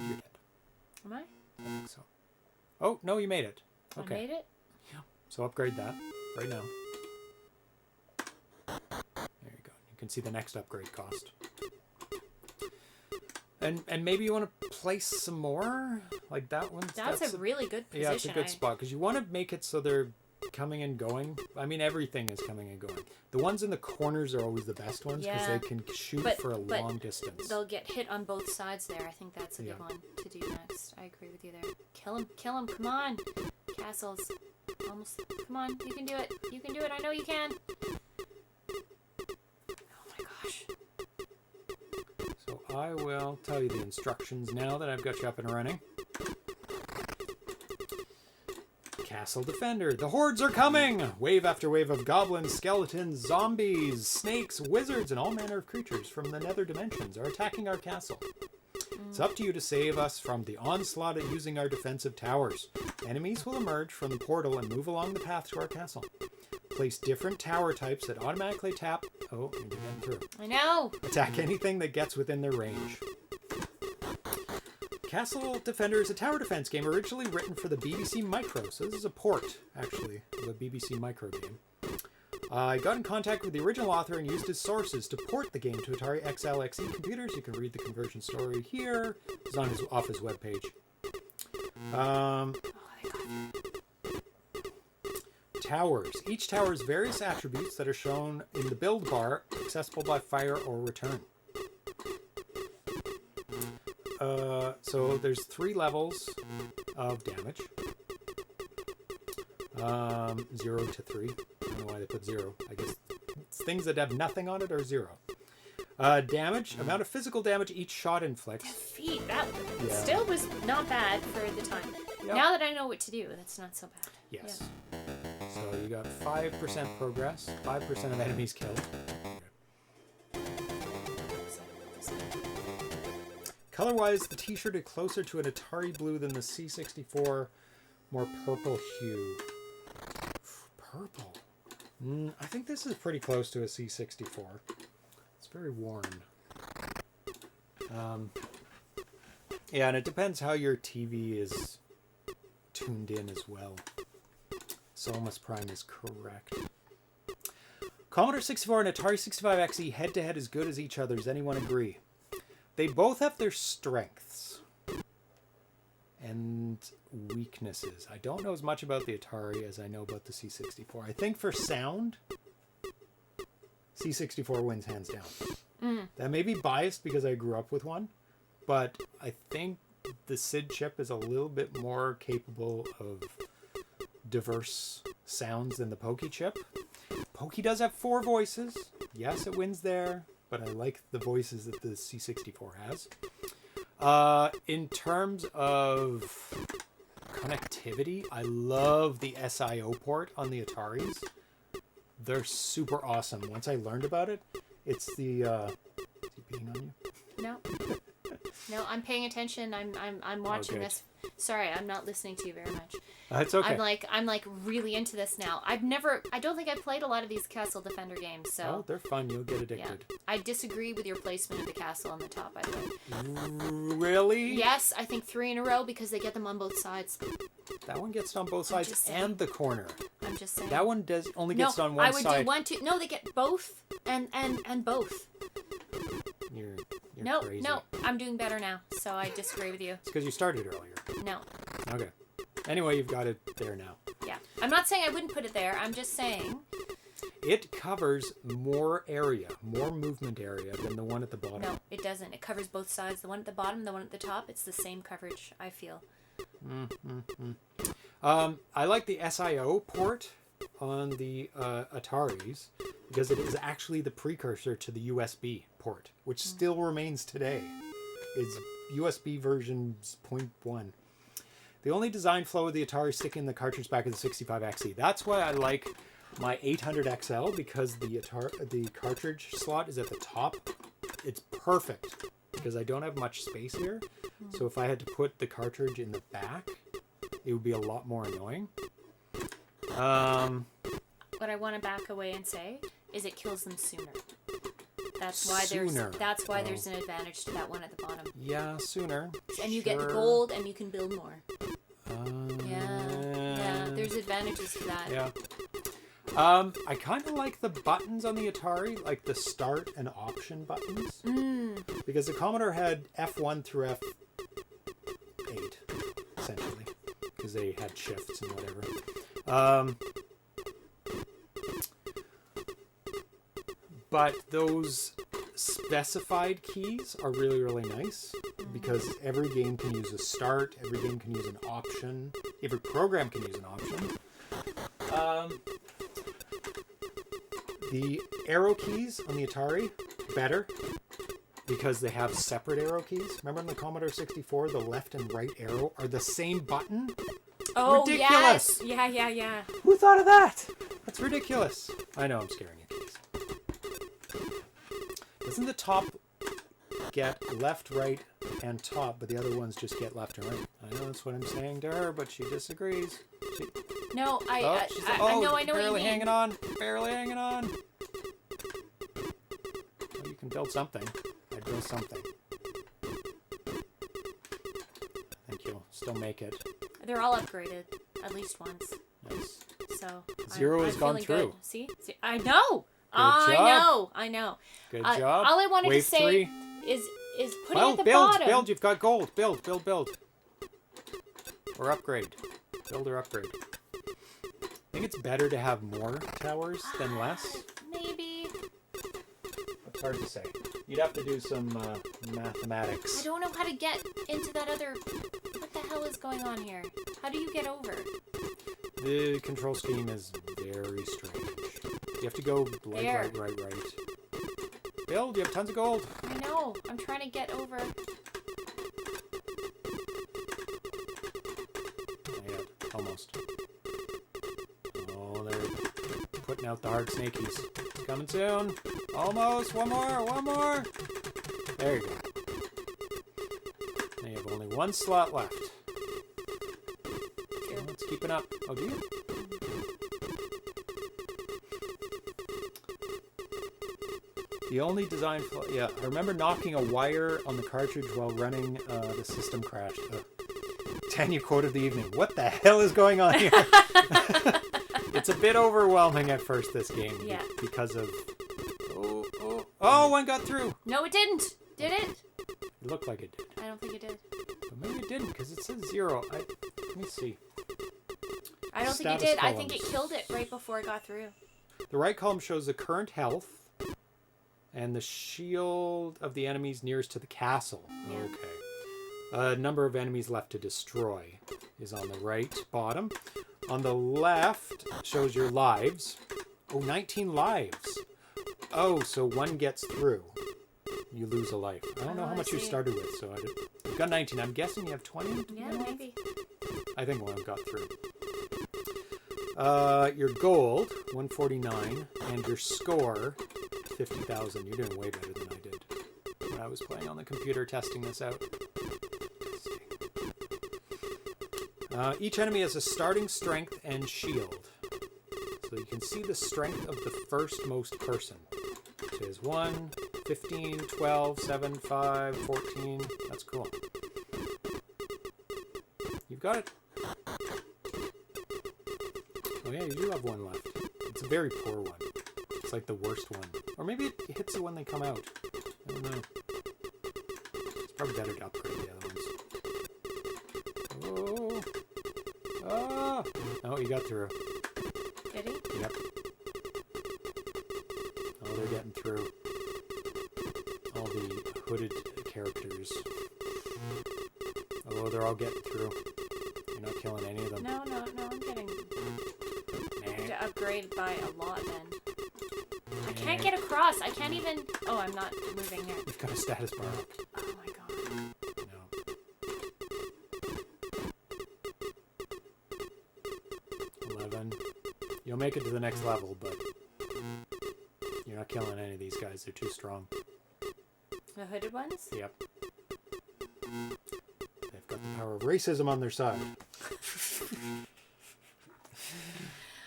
you're dead. Am I? I think so. Oh, no, you made it. Okay. I made it? Yeah. So upgrade that right now. There you go. You can see the next upgrade cost. And maybe you want to place some more? Like that one? That's a really good position. Yeah, it's a good spot. Because you want to make it so they're coming and going. I mean, everything is coming and going. The ones in the corners are always the best ones because they can shoot for a long distance. They'll get hit on both sides there. I think that's a good one to do next. I agree with you there. Kill him, come on. Castles. Almost. Come on, you can do it. You can do it. I know you can. Oh my gosh. So I will tell you the instructions now that I've got you up and running. Castle Defender. The hordes are coming! Wave after wave of goblins, skeletons, zombies, snakes, wizards, and all manner of creatures from the nether dimensions are attacking our castle. It's up to you to save us from the onslaught using our defensive towers. Enemies will emerge from the portal and move along the path to our castle. Place different tower types that automatically tap... Oh, you're getting through. I know! Attack anything that gets within their range. Castle Defender is a tower defense game originally written for the BBC Micro. So this is a port, actually, of a BBC Micro game. I got in contact with the original author and used his sources to port the game to Atari XLXE computers. You can read the conversion story here. It's on off his webpage. Towers. Each tower has various attributes that are shown in the build bar, accessible by fire or return. So there's 3 levels of damage. 0 to 3. I don't know why they put 0. I guess things that have nothing on it are 0. Damage, amount of physical damage each shot inflicts. Defeat. That still was not bad for the time. Yep. Now that I know what to do, that's not so bad. Yes. Yeah. So you got 5% progress, 5% of enemies killed. Color-wise, the t-shirt is closer to an Atari blue than the C64, more purple hue. Purple. I think this is pretty close to a C64. It's very worn. Yeah, and it depends how your TV is tuned in as well. Solmus Prime is correct. Commodore 64 and Atari 65XE head-to-head as good as each other. Does anyone agree? They both have their strengths and weaknesses. I don't know as much about the Atari as I know about the C64. I think for sound, C64 wins hands down. That may be biased because I grew up with one, but I think the SID chip is a little bit more capable of diverse sounds than the Pokey chip. Pokey does have 4 voices. Yes, it wins there, but I like the voices that the C64 has. In terms of connectivity, I love the SIO port on the Ataris. They're super awesome. Once I learned about it, it's the... is he peeing on you? No. No, I'm paying attention. I'm watching this. Sorry, I'm not listening to you very much. It's okay. I'm like really into this now. I don't think I've played a lot of these Castle Defender games, so. Oh, they're fun. You'll get addicted. Yeah. I disagree with your placement of the castle on the top, by the way. Really? Yes, I think 3 in a row because they get them on both sides. That one gets it on both sides and the corner. I'm just saying. That one only gets it on one side. I would do 1, 2. No, they get both and both. You're no, crazy. No, I'm doing better now, so I disagree with you. It's because you started earlier. No. Okay. Anyway, you've got it there now. Yeah. I'm not saying I wouldn't put it there. I'm just saying... It covers more area, more movement area than the one at the bottom. No, it doesn't. It covers both sides. The one at the bottom, the one at the top, it's the same coverage, I feel. I like the SIO port on the Ataris because it is actually the precursor to the USB port, which still remains today. It's USB version 0.1. The only design flow of the Atari is sticking the cartridge back of the 65XE. That's why I like my 800XL, because the cartridge slot is at the top. It's perfect because I don't have much space here. So if I had to put the cartridge in the back, it would be a lot more annoying. What I want to back away and say is it kills them sooner. That's why there's an advantage to that one at the bottom. Yeah, sooner. And you get gold and you can build more. Yeah, there's advantages to that. Yeah. I kind of like the buttons on the Atari, like the start and option buttons. Because the Commodore had F1 through F8, essentially. Because they had shifts and whatever. But those specified keys are really, really nice because every game can use a start, every game can use an option, every program can use an option. The arrow keys on the Atari, better because they have separate arrow keys. Remember on the Commodore 64, the left and right arrow are the same button? Oh, ridiculous! Yes. Yeah. Who thought of that? That's ridiculous. I know, I'm scaring you, kids. Doesn't the top get left, right, and top, but the other ones just get left and right? I know that's what I'm saying to her, but she disagrees. No, I know what you mean. Barely hanging on. Well, you can build something. I'd build something. Thank you. Still make it. They're all upgraded, at least once. Nice. So Zero has gone through. Good. See? I know. I know. Good job. All I wanted Wave to say 3. is put it at the bottom. Build. You've got gold. Build. Or upgrade. Build or upgrade. I think it's better to have more towers than less. Maybe. It's hard to say. You'd have to do some mathematics. I don't know how to get into that other... What the hell is going on here? How do you get over? The control scheme is very strange. You have to go right. Build, you have tons of gold. I know. I'm trying to get over. Not yet. Almost. Oh, they're putting out the hard snakies. It's coming soon. Almost. One more. There you go. Now you have only one slot left. Okay, it's keeping up. Oh, do you? The only design flaw... Yeah, I remember knocking a wire on the cartridge while running. The system crashed. Tan, you quoted the evening. What the hell is going on here? It's a bit overwhelming at first, this game. Yeah. Because of... Oh, one got through. No, it didn't. Did it? It looked like it did. I don't think it did. But maybe it didn't, because it says 0. Let me see. I don't think it did. I think it killed it right before it got through. The right column shows the current health and the shield of the enemies nearest to the castle. Yeah. Okay. Number of enemies left to destroy is on the right bottom. On the left shows your lives. Oh, 19 lives. Oh, so one gets through. You lose a life. I don't know how much you started with, so you've got 19. I'm guessing you have 20? Yeah, maybe. I think one got through. Your gold, 149, and your score, 50,000. You're doing way better than I did when I was playing on the computer testing this out. Each enemy has a starting strength and shield. So you can see the strength of the first-most person. So there's 1, 15, 12, 7, 5, 14. That's cool. You've got it. Oh yeah, you do have one left. It's a very poor one. It's like the worst one. Or maybe it hits it when they come out. I don't know. It's probably better to upgrade the other ones. Oh! Ah! Oh, you got through. Did he? Yep. Oh, they're getting through. All the hooded characters. Oh, they're all getting through. You're not killing any of them. No, I'm getting... I have to upgrade by a lot then. I can't get across. I can't even... Oh, I'm not moving here. You've got a status bar up. Oh my god. No. 11. You'll make it to the next level, but you're not killing any of these guys. They're too strong. The hooded ones? Yep. They've got the power of racism on their side.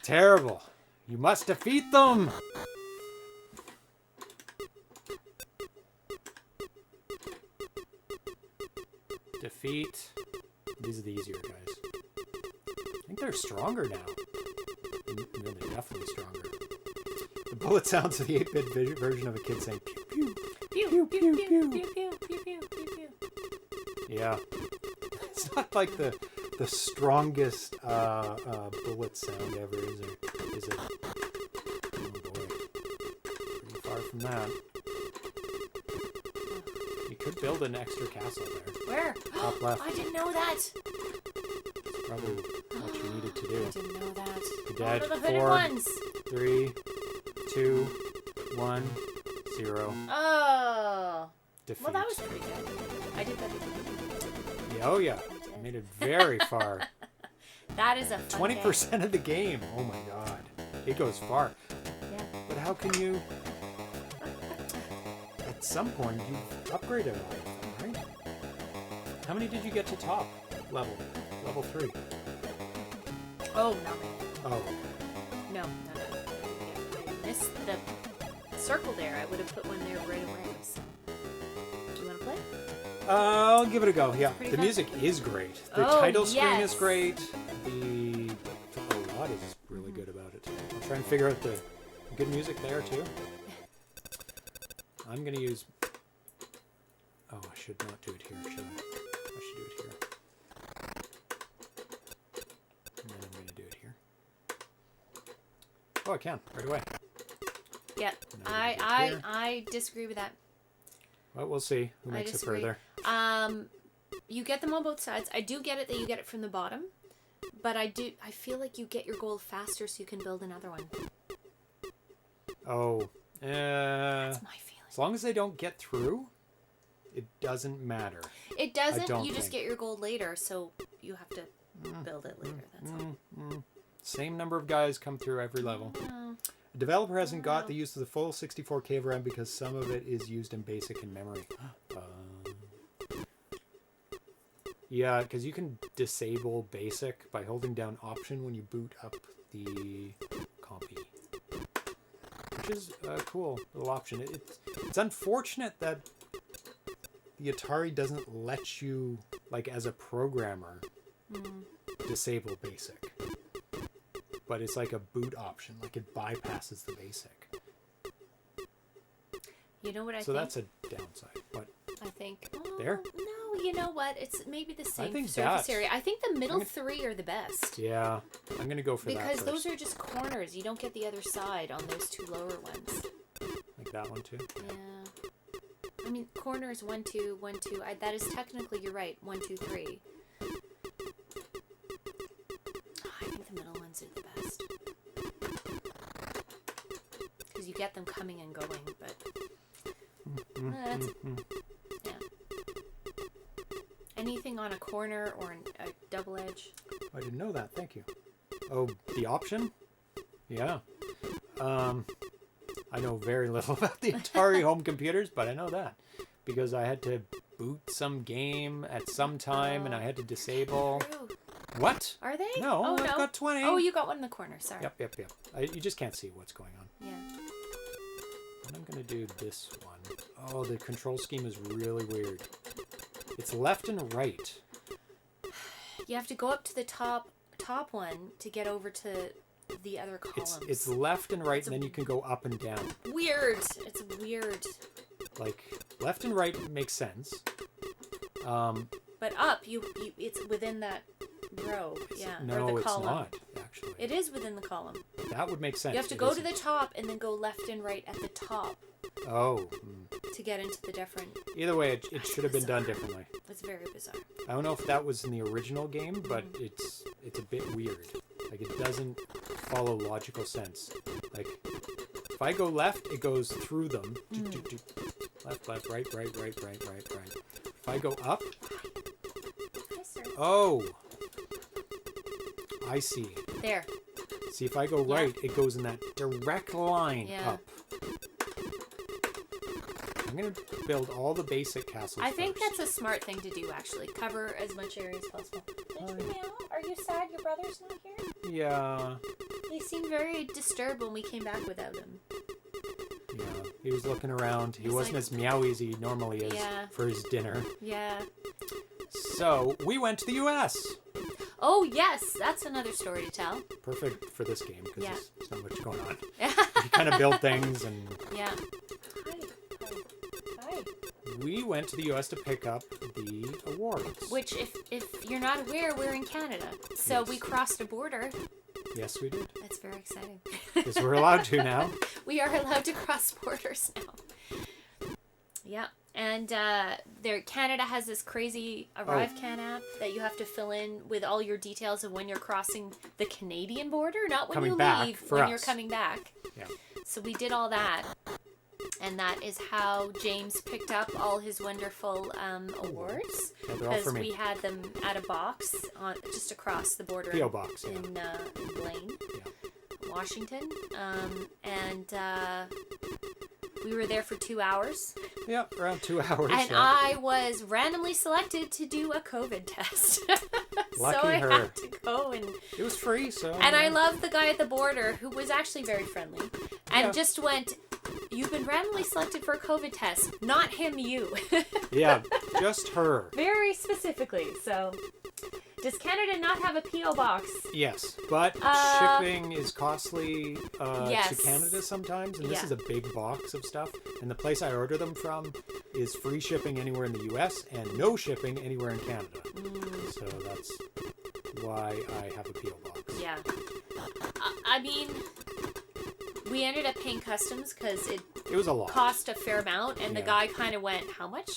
Terrible. You must defeat them! Defeat. These are the easier guys. I think they're stronger now. No, they're definitely stronger. The bullet sounds of the 8-bit version of a kid saying pew pew. Pew, pew, pew, pew, pew, pew, pew, pew, pew. Yeah. It's not like the strongest bullet sound ever, is it? Is it? Oh boy. Pretty far from that. You could build an extra castle there. Where? Top left. I didn't know that. That's probably what you needed to do. I didn't know that. You're dead. What are the hooded 4, ones? 3, 2, 1, 0. Oh. Defeat. Well, that was pretty good. I did better than you. Yeah, oh yeah. I made it very far. That is a fun 20% of the game. Oh my god. It goes far. Yeah. But how can you... At some point, you upgraded all of them, right? How many did you get to top level? Level 3. Oh, no. Oh. No. I missed the circle there. I would have put one there right away. So. Do you want to play? I'll give it a go, yeah. Pretty The fun. music is great. The Oh, title screen yes. is great. The lot is really good about it. I'll try and figure out the good music there, too. I'm going to use... Oh, I should not do it here, should I? I should do it here. And then I'm going to do it here. Oh, I can, right away. Yeah. Now we're gonna do it here. I disagree with that. Well, we'll see who makes it disagree. further. You get them on both sides. I do get it that you get it from the bottom, but I feel like you get your gold faster so you can build another one. Oh, That's my feeling. As long as they don't get through, it doesn't matter. It doesn't. You just get your gold later, so you have to build it later. That's all. Same number of guys come through every level. The developer hasn't got the use of the full 64K of RAM because some of it is used in basic and memory. Yeah, because you can disable basic by holding down option when you boot up the compy. Which is a cool little option. It's unfortunate that the Atari doesn't let you, like as a programmer, disable basic. But it's like a boot option. Like it bypasses the basic. You know what I think? So that's a downside. What? I think. There? No, you know what? It's maybe the same think surface area. I think the middle three are the best. Yeah, I'm going to go for that Because first. those are just corners. You don't get the other side on those two lower ones. Like that one too? Yeah. I mean, corners 1, 2, 1, 2. That is technically, you're right. 1, 2, 3. I think the middle ones are the best. Because you get them coming and going, but... yeah. Anything on a corner or a double edge? I didn't know that. Thank you. Oh, the option? Yeah. I know very little about the Atari home computers, but I know that. Because I had to boot some game at some time, and I had to disable... True. What? Are they? No, oh, I've got 20. Oh, you got one in the corner. Sorry. Yep. You just can't see what's going on. Yeah. And I'm going to do this one. Oh, the control scheme is really weird. It's left and right. You have to go up to the top one to get over to the other columns. It's left and right, and then you can go up and down. Weird. It's weird. Like, left and right makes sense. But up, it's within that row. Yeah. No, or the it's column. not, actually. It is within the column. That would make sense. You have to go to the top and then go left and right at the top. Oh. To get into the different... Either way, it should have been done differently. It's very bizarre. I don't know if that was in the original game, but it's a bit weird. Like, it doesn't follow logical sense. Like, if I go left, it goes through them. Left, right. If I go up... Yes, sir. Oh! I see. There. See, if I go right, it goes in that direct line up. I'm going to build all the basic castles I think first. that's a smart thing to do, actually. Cover as much area as possible. Thank you, Meow. Are you sad your brother's not here? Yeah. He seemed very disturbed when we came back without him. Yeah. He was looking around. He wasn't like, as meowy as he normally is for his dinner. Yeah. So, we went to the U.S. Oh, yes. That's another story to tell. Perfect for this game, because there's not much going on. Yeah. You kind of build things and... Yeah. Hi. We went to the U.S. to pick up the awards. Which, if you're not aware, we're in Canada. So we crossed a border. Yes, we did. That's very exciting. Because we're allowed to now. We are allowed to cross borders now. Yeah. And Canada has this crazy ArriveCan app that you have to fill in with all your details of when you're crossing the Canadian border, not when you leave, when you're coming back. Yeah. So we did all that. And that is how James picked up all his wonderful awards. Because we had them at a box just across the border. P.O. box, in Blaine, Washington. And we were there for 2 hours. Yeah, around 2 hours. And I was randomly selected to do a COVID test. Lucky so I her. had to go and... It was free, so... And I loved the guy at the border who was actually very friendly. And just went... You've been randomly selected for a COVID test. Not him, you. Yeah, just her. Very specifically. So, does Canada not have a P.O. box? Yes, but shipping is costly to Canada sometimes, and this is a big box of stuff. And the place I order them from is free shipping anywhere in the U.S. and no shipping anywhere in Canada. So that's why I have a P.O. box. Yeah. I mean... We ended up paying customs because it was a lot. Cost a fair amount, and the guy kind of went, "How much?"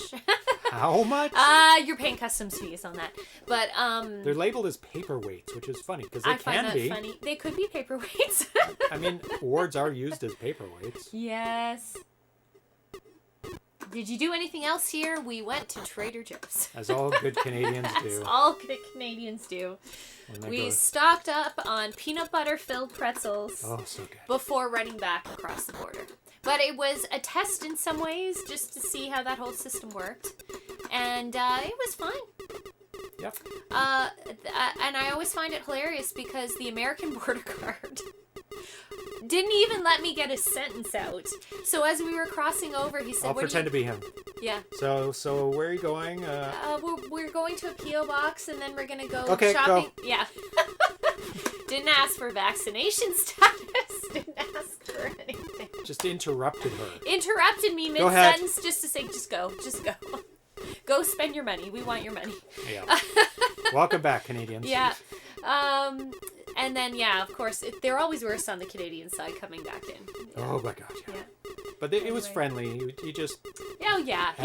How much? You're paying customs fees on that, but they're labeled as paperweights, which is funny because they I find that funny. They could be paperweights. I mean, awards are used as paperweights. Yes. Did you do anything else here? We went to Trader Joe's. As all good Canadians do. As all good Canadians do. We stocked up on peanut butter filled pretzels. Oh, so good. Before running back across the border. But it was a test in some ways, just to see how that whole system worked. And it was fine. Yep. And I always find it hilarious because the American border guard didn't even let me get a sentence out. So as we were crossing over, he said, I'll pretend to be him. Yeah. So where are you going? We're going to a P.O. box, and then we're going to go okay, shopping. Go. Yeah. Didn't ask for vaccination status. Didn't ask for anything. Just interrupted her. Interrupted me mid-sentence just to say, just go. Go spend your money. We want your money. Yeah. Welcome back, Canadians. Yeah. And then, yeah, of course, they're always worse on the Canadian side coming back in. Yeah. Oh, my God. Yeah. But it was friendly. He just had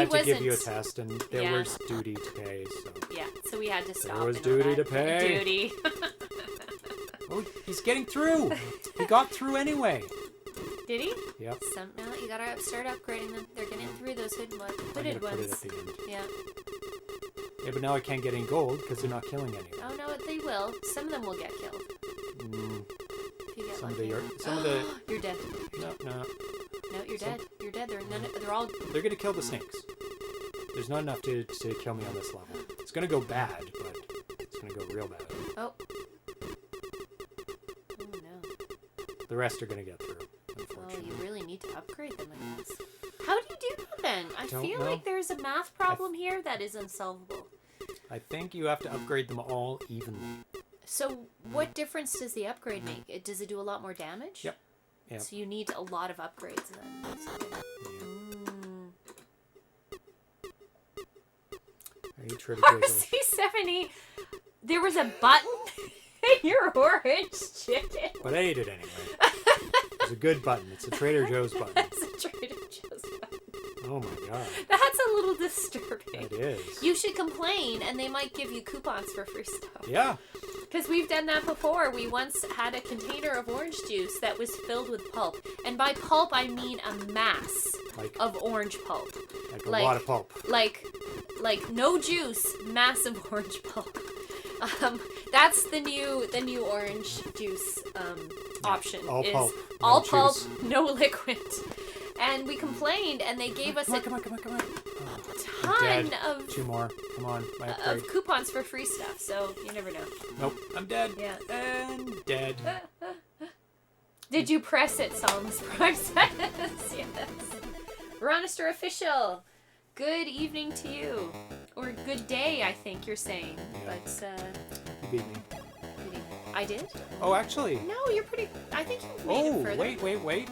to give you a test, and there was duty to pay. So. Yeah, so we had to stop. There was duty to pay. Duty. Oh, he's getting through. He got through anyway. Did he? Yep. You gotta start upgrading them. They're getting through those hooded ones. Put it at the end. Yeah. Yeah, but now I can't get any gold because they're not killing anyone. Oh no, they will. Some of them will get killed. If you get lucky. Some of the. You're dead. No, you're dead. You're dead. They're all. They're gonna kill the snakes. There's not enough to kill me on this level. It's gonna go bad, but it's gonna go real bad. Oh. Oh no. The rest are gonna get through. Well, you really need to upgrade them, I guess. How do you do that then? I feel know. like there's a math problem here that is unsolvable. I think you have to upgrade them all evenly. So, what difference does the upgrade make? Does it do a lot more damage? Yep. So you need a lot of upgrades then. RC70, there was a button in your orange chicken. But I ate it anyway. It's a good button. It's a Trader Joe's button. It's a Trader Joe's button. Oh my God. That's a little disturbing. It is. You should complain and they might give you coupons for free stuff. Yeah. Because we've done that before. We once had a container of orange juice that was filled with pulp. And by pulp, I mean a mass of orange pulp. Like a lot of pulp. Like no juice, massive orange pulp. That's the new orange juice option. All pulp. All pulp, no liquid. And we complained, and they gave us come on. ton of... Two more. Come on. Of coupons for free stuff, so you never know. Nope. I'm dead. Yeah. And dead. Did you press it, Solomon's Prime says? Yes. Ronister Official. Good evening to you. Or good day, I think you're saying. But, You beat me. I did? Oh, actually. No, you're pretty... I think you've made it further. Wait.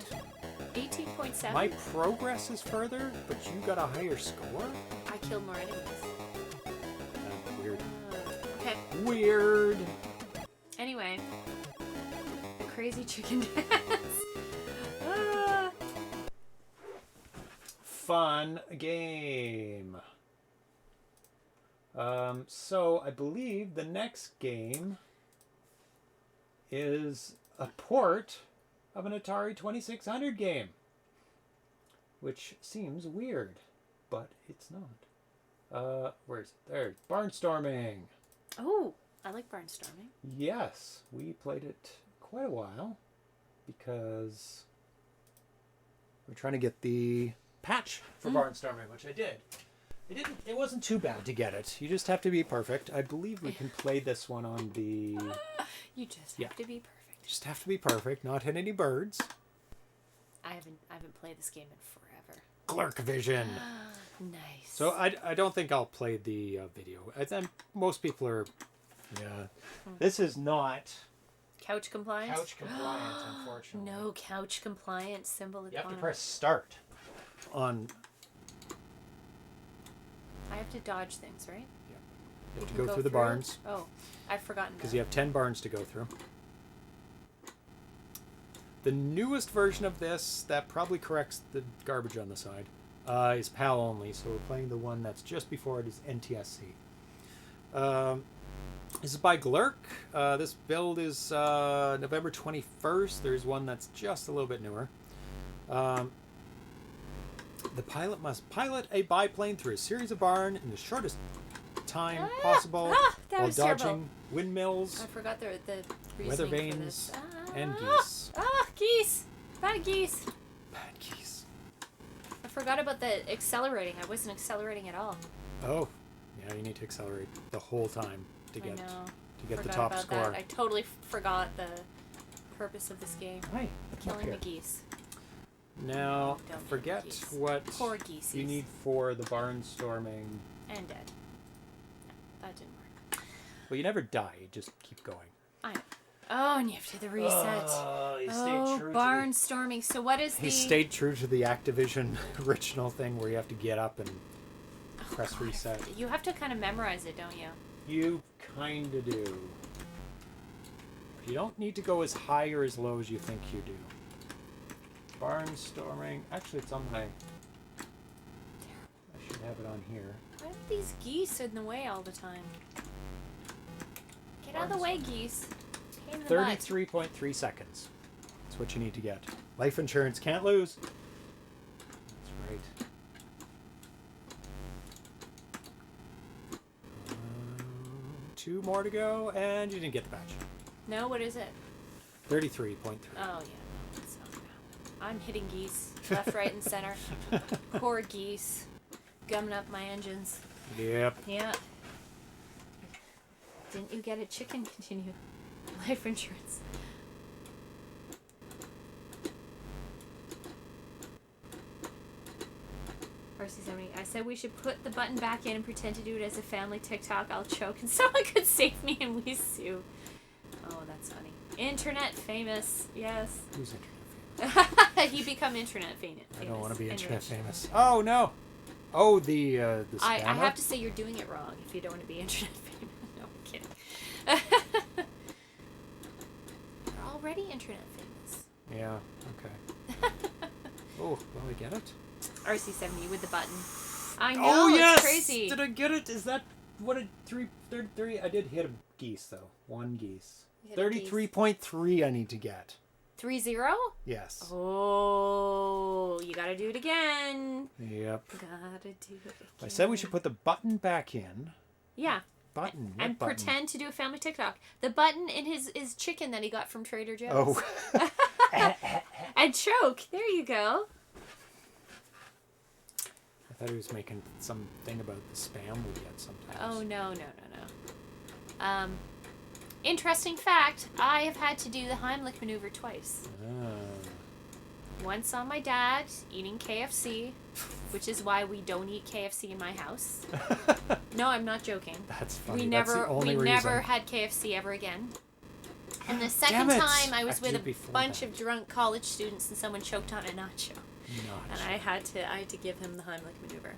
18.7. My progress is further, but you got a higher score? I killed more enemies. Weird. Okay. Weird. Anyway. The crazy chicken dance. Fun game. So I believe the next game is a port of an Atari 2600 game, which seems weird, but it's not. Where is it? There, Barnstorming. Oh, I like Barnstorming. Yes, we played it quite a while because we're trying to get the patch for Barnstorming, which I did. It wasn't too bad to get it. You just have to be perfect. I believe we can play this one on the... You just have to be perfect. Just have to be perfect, not hit any birds. I haven't played this game in forever. Glurk Vision. Nice. So I don't think I'll play the video. I think most people are... Yeah. This is not... Couch compliant? Couch compliant, unfortunately. No couch compliant symbol at the bottom. You have to press start on... I have to dodge things, right? Yeah. You have to go through the barns. Oh, I've forgotten. Because you have 10 barns to go through. The newest version of this that probably corrects the garbage on the side is PAL only. So we're playing the one that's just before it is NTSC. This is by Glurk. This build is November 21st. There's one that's just a little bit newer. The pilot must pilot a biplane through a series of barn in the shortest time possible that while was dodging terrible. windmills, I forgot the weather reasoning for vanes, this. and geese. Geese! Bad geese! Bad geese. I forgot about the accelerating. I wasn't accelerating at all. Oh, yeah, you need to accelerate the whole time to get the Forgot top about score. That. I totally forgot the purpose of this game. Hi, Killing the geese. Now, Don't forget need geese. what Poor geese. you need for the barnstorming. And dead. No, that didn't work. Well, you never die. You just keep going. I know. Oh, and you have to do the reset. He Oh, barnstorming. So what is He the... stayed true to the Activision original thing where you have to get up and press reset. You have to kind of memorize it, don't you? You kind of do. You don't need to go as high or as low as you think you do. Barnstorming. Actually, it's on my... I should have it on here. Why are these geese in the way all the time? Get out of the way, geese. Pain in the butt. 33.3 seconds. That's what you need to get. Life insurance, can't lose. That's right. 2 more to go, and you didn't get the badge. No, what is it? 33.3. Oh, yeah. That's not bad. I'm hitting geese left, right, and center. Poor geese. Gumming up my engines. Yep. Yeah. Didn't you get a chicken? Continue. Life insurance. RC70. I said we should put the button back in and pretend to do it as a family TikTok. I'll choke and someone could save me and we sue. Oh, that's funny. Internet famous. Yes. Who's internet famous? He become internet famous. I don't want to be and internet rich. famous. Oh, no. Oh, the spammer? I have to say you're doing it wrong if you don't want to be internet famous. No, I'm kidding. You're already internet famous. Yeah, okay. Oh, will I get it? RC70 with the button. I know, Oh, yes! it's crazy. Did I get it? Is that what a 33? I did hit a geese, though. 1 geese. You hit a geese. 33.3 I need to get. 3-0? Yes. Oh, you gotta do it again. Yep. Gotta do it again. I said we should put the button back in. Yeah. Button. What And button? pretend to do a family TikTok. The button in his chicken that he got from Trader Joe's. Oh. And choke. There you go. I thought he was making some thing about the spam we get sometimes. Oh, no. Interesting fact, I have had to do the Heimlich maneuver twice. Once on my dad eating KFC, which is why we don't eat KFC in my house. No, I'm not joking. That's funny. We That's the only reason. never had KFC ever again. And the second Damn it. time I was Actually, with a before bunch that. of drunk college students and someone choked on a nacho. Not. And I had to give him the Heimlich maneuver.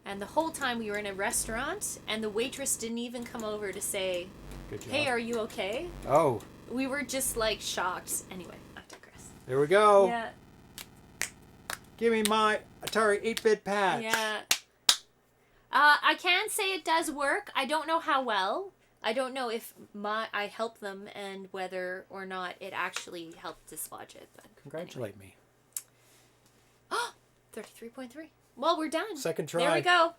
And the whole time we were in a restaurant and the waitress didn't even come over to say, Good job. "Hey, are you okay?" Oh, We were just like shocked. Anyway, I digress. there we go. Yeah. Give me my Atari 8-bit patch. Yeah. I can say it does work. I don't know how well. I don't know if I help them and whether or not it actually helped dislodge it. But Congratulate me. 33.3. Well, we're done. Second try. There we go.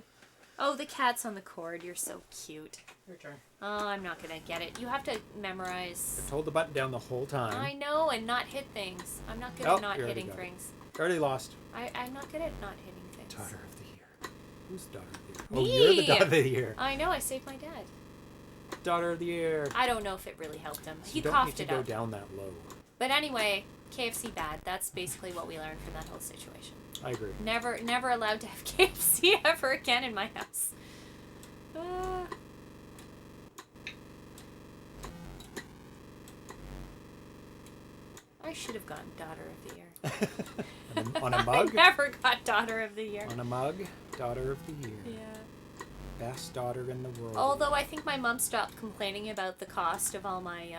Oh, the cat's on the cord. You're so cute. Your turn. Oh, I'm not going to get it. You have to memorize. Hold the button down the whole time. I know, and not hit things. I'm not good Oh, at not you already hitting got it. things. Already lost. I'm not good at not hitting things. Daughter of the year. Who's daughter of the year? Me. Oh, you're the daughter of the year. I know, I saved my dad. Daughter of the year. I don't know if it really helped him. He you don't coughed need to it go up. down that low. But anyway, KFC bad. That's basically what we learned from that whole situation. I agree. Never allowed to have KFC ever again in my house. I should have gotten Daughter of the Year. On a mug? I never got Daughter of the Year. On a mug? Daughter of the year. Yeah. Best daughter in the world. Although I think my mom stopped complaining about the cost of all my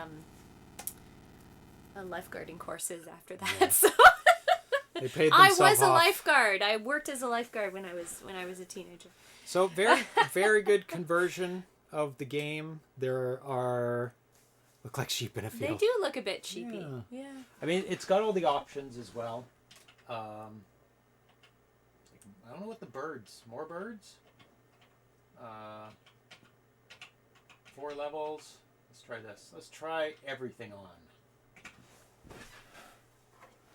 lifeguarding courses after that. Yeah. So They paid I themselves was a off. lifeguard. I worked as a lifeguard when I was a teenager. So very good conversion of the game. There are look like sheep in a field. They do look a bit cheapy. Yeah. I mean, it's got all the options as well. I don't know what the birds. More birds? 4 levels. Let's try this. Let's try everything on.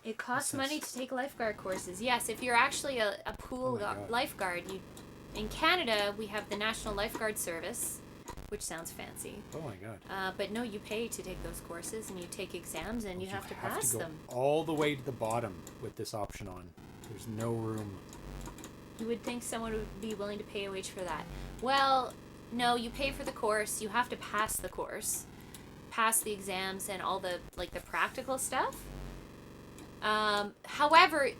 It costs money to take lifeguard courses. Yes, if you're actually a pool lifeguard, in Canada we have the National Lifeguard Service, which sounds fancy. Oh my god. But no, you pay to take those courses and you take exams and you have to pass them. All the way to the bottom with this option on. There's no room. You would think someone would be willing to pay a wage for that. Well, no, you pay for the course. You have to pass the course, pass the exams and all the practical stuff. However,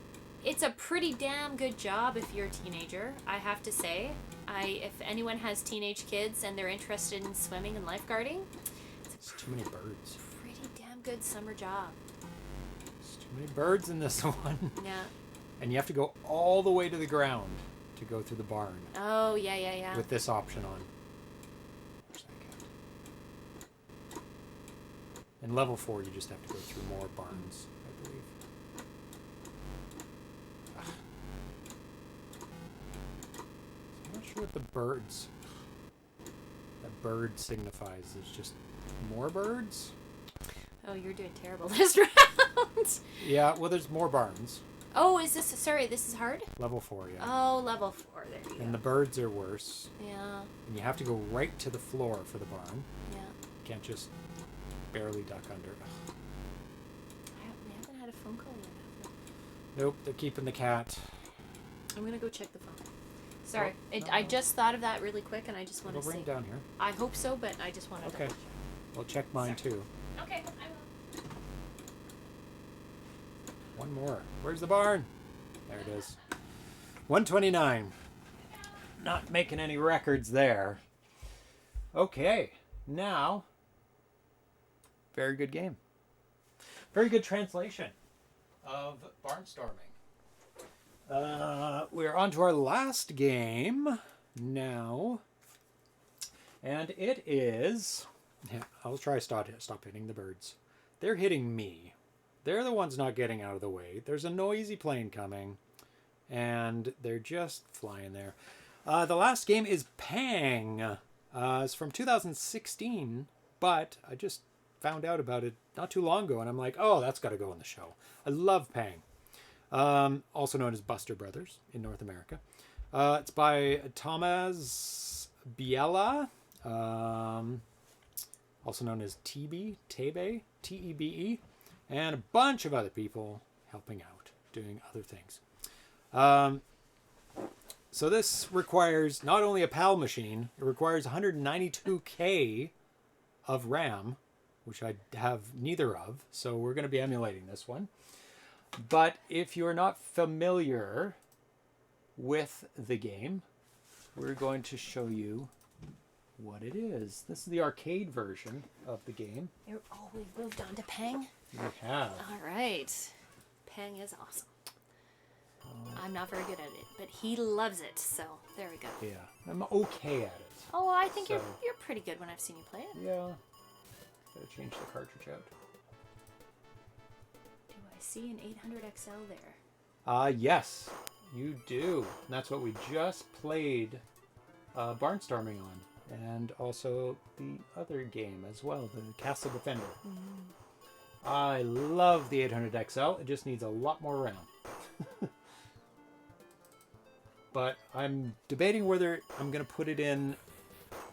it's a pretty damn good job if you're a teenager, I have to say. If anyone has teenage kids and they're interested in swimming and lifeguarding, it's too many birds. Pretty damn good summer job. There's too many birds in this one. Yeah. And you have to go all the way to the ground to go through the barn. Oh, yeah. With this option on. Where's that cat? In level 4, you just have to go through more barns, I believe. I'm not sure what the birds... That bird signifies. Is just more birds? Oh, you're doing terrible this round. Yeah, well, there's more barns. Oh, is this... Sorry, this is hard? Level 4, yeah. Oh, level 4. There you go. And the birds are worse. Yeah. And you have to go right to the floor for the barn. Yeah. You can't just barely duck under. Ugh. We haven't had a phone call yet, have Nope, they're keeping the cat. we? I'm going to go check the phone. Sorry. Oh, no, I no. just thought of that really quick, and I just want to It'll see. ring down here. I hope so, but I just wanted to Okay. Well, check mine too. Okay, I will. One more. Where's the barn? There it is. 129. Not making any records there. Okay. Now, very good game. Very good translation of Barnstorming. We're on to our last game now. And it is... Yeah, I'll try stop hitting the birds. They're hitting me. They're the ones not getting out of the way. There's a noisy plane coming. And they're just flying there. The last game is Pang. It's from 2016. But I just found out about it not too long ago. And I'm like, oh, that's got to go on the show. I love Pang. Also known as Buster Brothers in North America. It's by Tomasz Biela. Also known as Tebe, T-E-B-E, and a bunch of other people helping out, doing other things. So this requires not only a PAL machine, it requires 192K of RAM, which I have neither of, so we're going to be emulating this one. But if you're not familiar with the game, we're going to show you what it is. This is the arcade version of the game. Oh, we've moved on to Pang? We have. All right. Pang is awesome. I'm not very good at it, but he loves it, so there we go. Yeah, I'm okay at it. Oh, I think you're pretty good when I've seen you play it. Yeah. Gotta change the cartridge out. Do I see an 800XL there? Yes, you do. And that's what we just played Barnstorming on. And also the other game as well, the Castle Defender. Mm. I love the 800XL. It just needs a lot more RAM. But I'm debating whether I'm going to put it in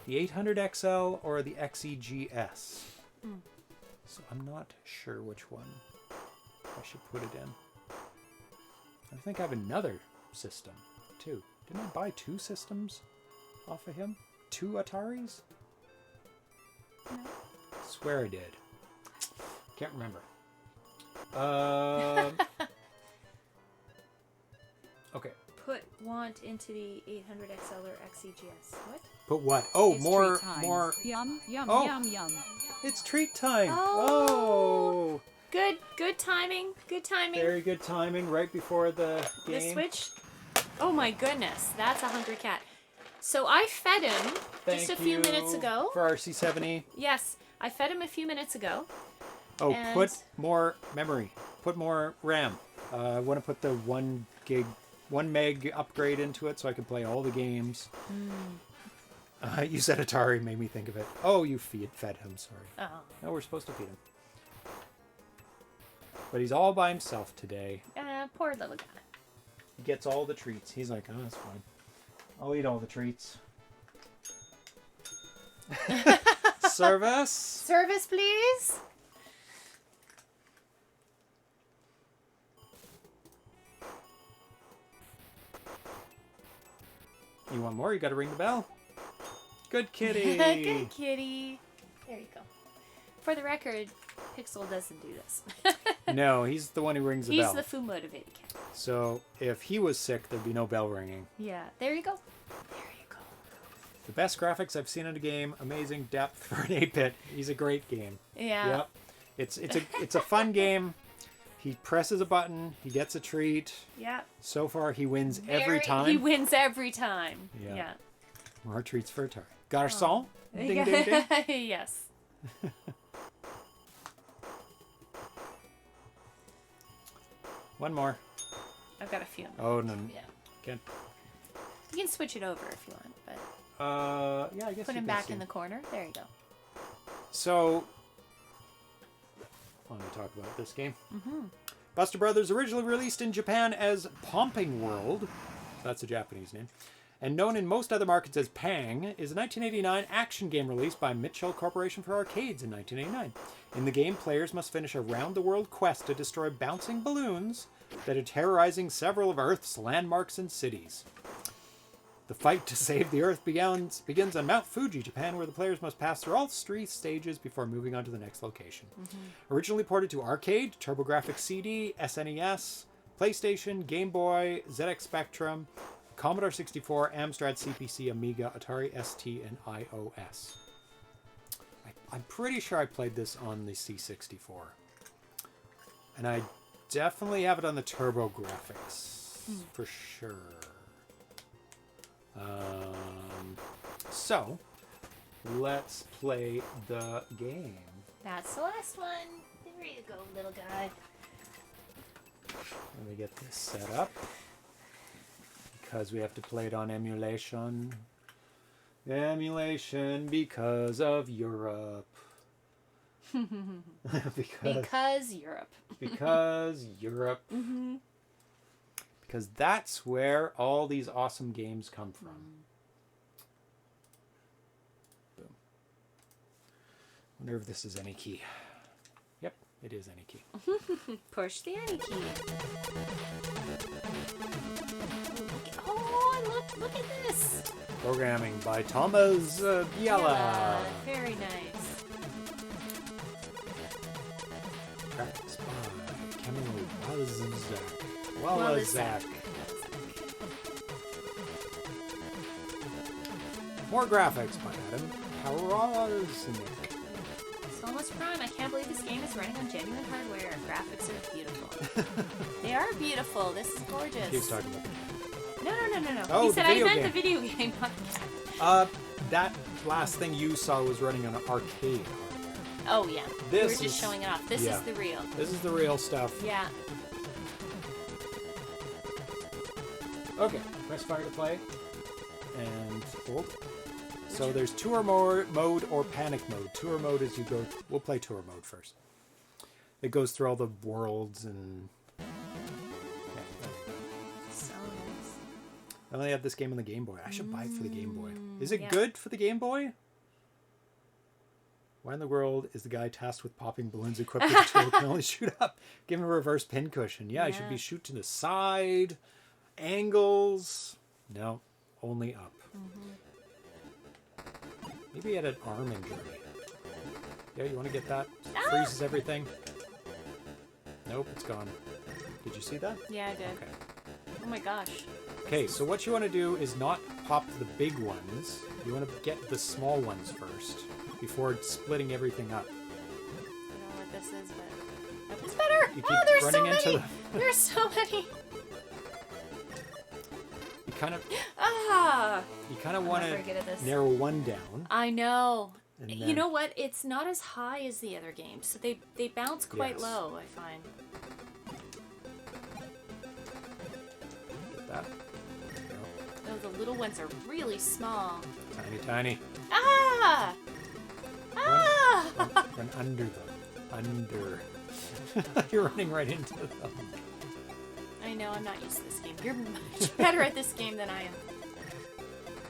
the 800XL or the XEGS. Mm. So I'm not sure which one I should put it in. I think I have another system, too. Didn't I buy 2 systems off of him? 2 Ataris? No. I swear I did. Can't remember. Okay. Put want into the 800XL or XEGS. What? Put what? Oh, it's more. Yum, yum, oh. yum, yum. It's treat time. Oh. Good timing. Good timing. Very good timing right before the game. The switch. Oh my goodness, that's a hungry cat. So I fed him just a few minutes ago. For our C70. Yes, I fed him a few minutes ago. Oh, put more memory. Put more RAM. I want to put the 1 gig 1 meg upgrade into it so I can play all the games. You said Atari, made me think of it. Oh, you fed him, sorry. Oh. No, we're supposed to feed him. But he's all by himself today. Poor little guy. He gets all the treats. He's like, oh, that's fine. I'll eat all the treats. Service? Service, please. You want more? You gotta ring the bell. Good kitty. Good kitty. There you go. For the record, Pixel doesn't do this. No, he's the one who rings the bell. He's the Foo motivated cat. So if he was sick, there'd be no bell ringing. Yeah, there you go. There you go. The best graphics I've seen in a game. Amazing depth for an 8-bit. He's a great game. Yeah. Yep. It's a fun game. He presses a button. He gets a treat. Yeah. So far, he wins every time. He wins every time. Yeah. More treats for Atari. Garçon? Ding, ding, ding. Yes. One more. I've got a few. Oh, no. Yeah. Can, You can switch it over if you want, but yeah, I guess put you him can back see. in the corner. There you go. So, I want to talk about this game. Buster Brothers, originally released in Japan as Pumping World, that's a Japanese name, and known in most other markets as Pang, is a 1989 action game released by Mitchell Corporation for arcades in 1989. In the game, players must finish a round-the-world quest to destroy bouncing balloons that are terrorizing several of Earth's landmarks and cities. The fight to save the Earth begins on Mount Fuji, Japan, where the players must pass through all 3 stages before moving on to the next location. Originally ported to arcade, TurboGrafx CD, SNES, PlayStation, Game Boy, ZX Spectrum, Commodore 64, Amstrad CPC, Amiga, Atari ST, and iOS. I'm pretty sure I played this on the C64. And I definitely have it on the TurboGrafx, for sure. So, let's play the game. That's the last one. There you go, little guy. Let me get this set up. Because we have to play it on emulation. Emulation because of Europe. Because Europe. Because Europe. Because that's where all these awesome games come from. Boom. Wonder if this is any key. Yep, it is any key. Push the any key. Oh, look at this. Programming by Tomasz Biela. Very nice. Graphics by Kamil Walaszek. More graphics by Adam Pwroznik. Almost Prime. I can't believe this game is running on genuine hardware. Graphics are beautiful. They are beautiful. This is gorgeous. He was talking about No. Oh, he said the video I meant game. the video game, not the game. that last thing you saw was running on an arcade. Oh, yeah. This we were just is- showing it off. This yeah. is the real. This is the real stuff. Yeah. Okay, press fire to play. And hold. So there's tour mode or panic mode. Tour mode is you go... We'll play tour mode first. It goes through all the worlds and... Yeah, there we go. So nice. I only have this game on the Game Boy. I should buy it for the Game Boy. Is it yeah. good for the Game Boy? Why in the world is the guy tasked with popping balloons equipped with a tool can only shoot up? Give him a reverse pincushion. Yeah, he should be shoot to the side, angles. No, only up. Maybe he had an arm injury. Yeah, you want to get that? Freezes everything. Nope, it's gone. Did you see that? Yeah, I did. Okay. Oh my gosh. Okay, so what you want to do is not pop the big ones. You want to get the small ones first before splitting everything up. I don't know what this is, but it's better. You Oh, keep there's so running into many. There's so many. You kind of I'm want not very good at to this. narrow one down. I know. And You then- know what? It's not as high as the other games, so they bounce quite Yes. low, I find. that. There you go. Oh, the little ones are really small. Tiny, tiny. Ah! Ah! Run under them. Under. You're running right into them. I know, I'm not used to this game. You're much better at this game than I am.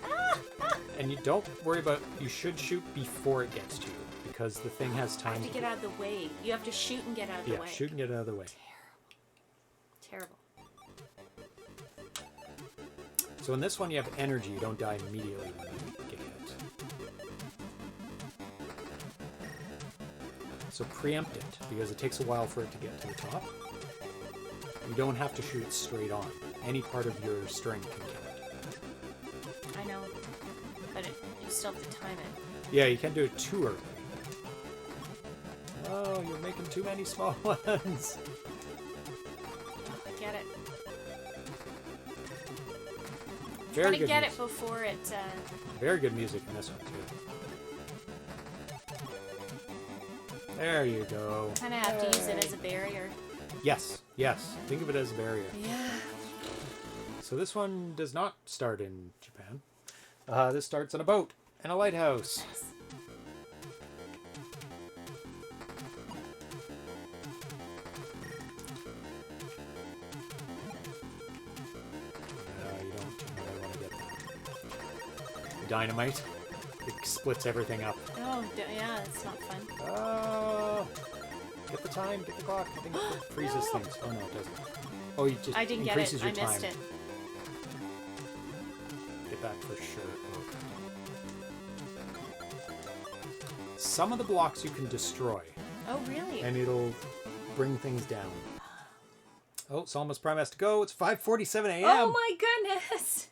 Ah! Ah! And you don't worry about, you should shoot before it gets to you, because the thing has I time have to get out of the way. You have to shoot and get out of the way. Yeah, shoot and get out of the way. Terrible. So in this one, you have energy. You don't die immediately when you get hit. So preempt it, because it takes a while for it to get to the top. You don't have to shoot it straight on. Any part of your string can kill it. I know, but you still have to time it. Yeah, you can't do it too early. Oh, you're making too many small ones. Get it. Very Trying to good get music. it before it. Very good music in this one too. There you go. Kind of have to use it as a barrier. Yes, yes. Think of it as a barrier. Yeah. So this one does not start in Japan. This starts on a boat and a lighthouse. Nice. You don't really want to get that. Dynamite. It splits everything up. Oh, yeah, it's not fun. Get the time, get the clock. I think it freezes things. Oh no, it doesn't. Oh, you just I didn't get increases it. your I time. missed it. Get that for sure. Some of the blocks you can destroy, Oh, really? and it'll bring things down. Oh, Salma's Prime has to go. It's 5:47 a.m. Oh my goodness!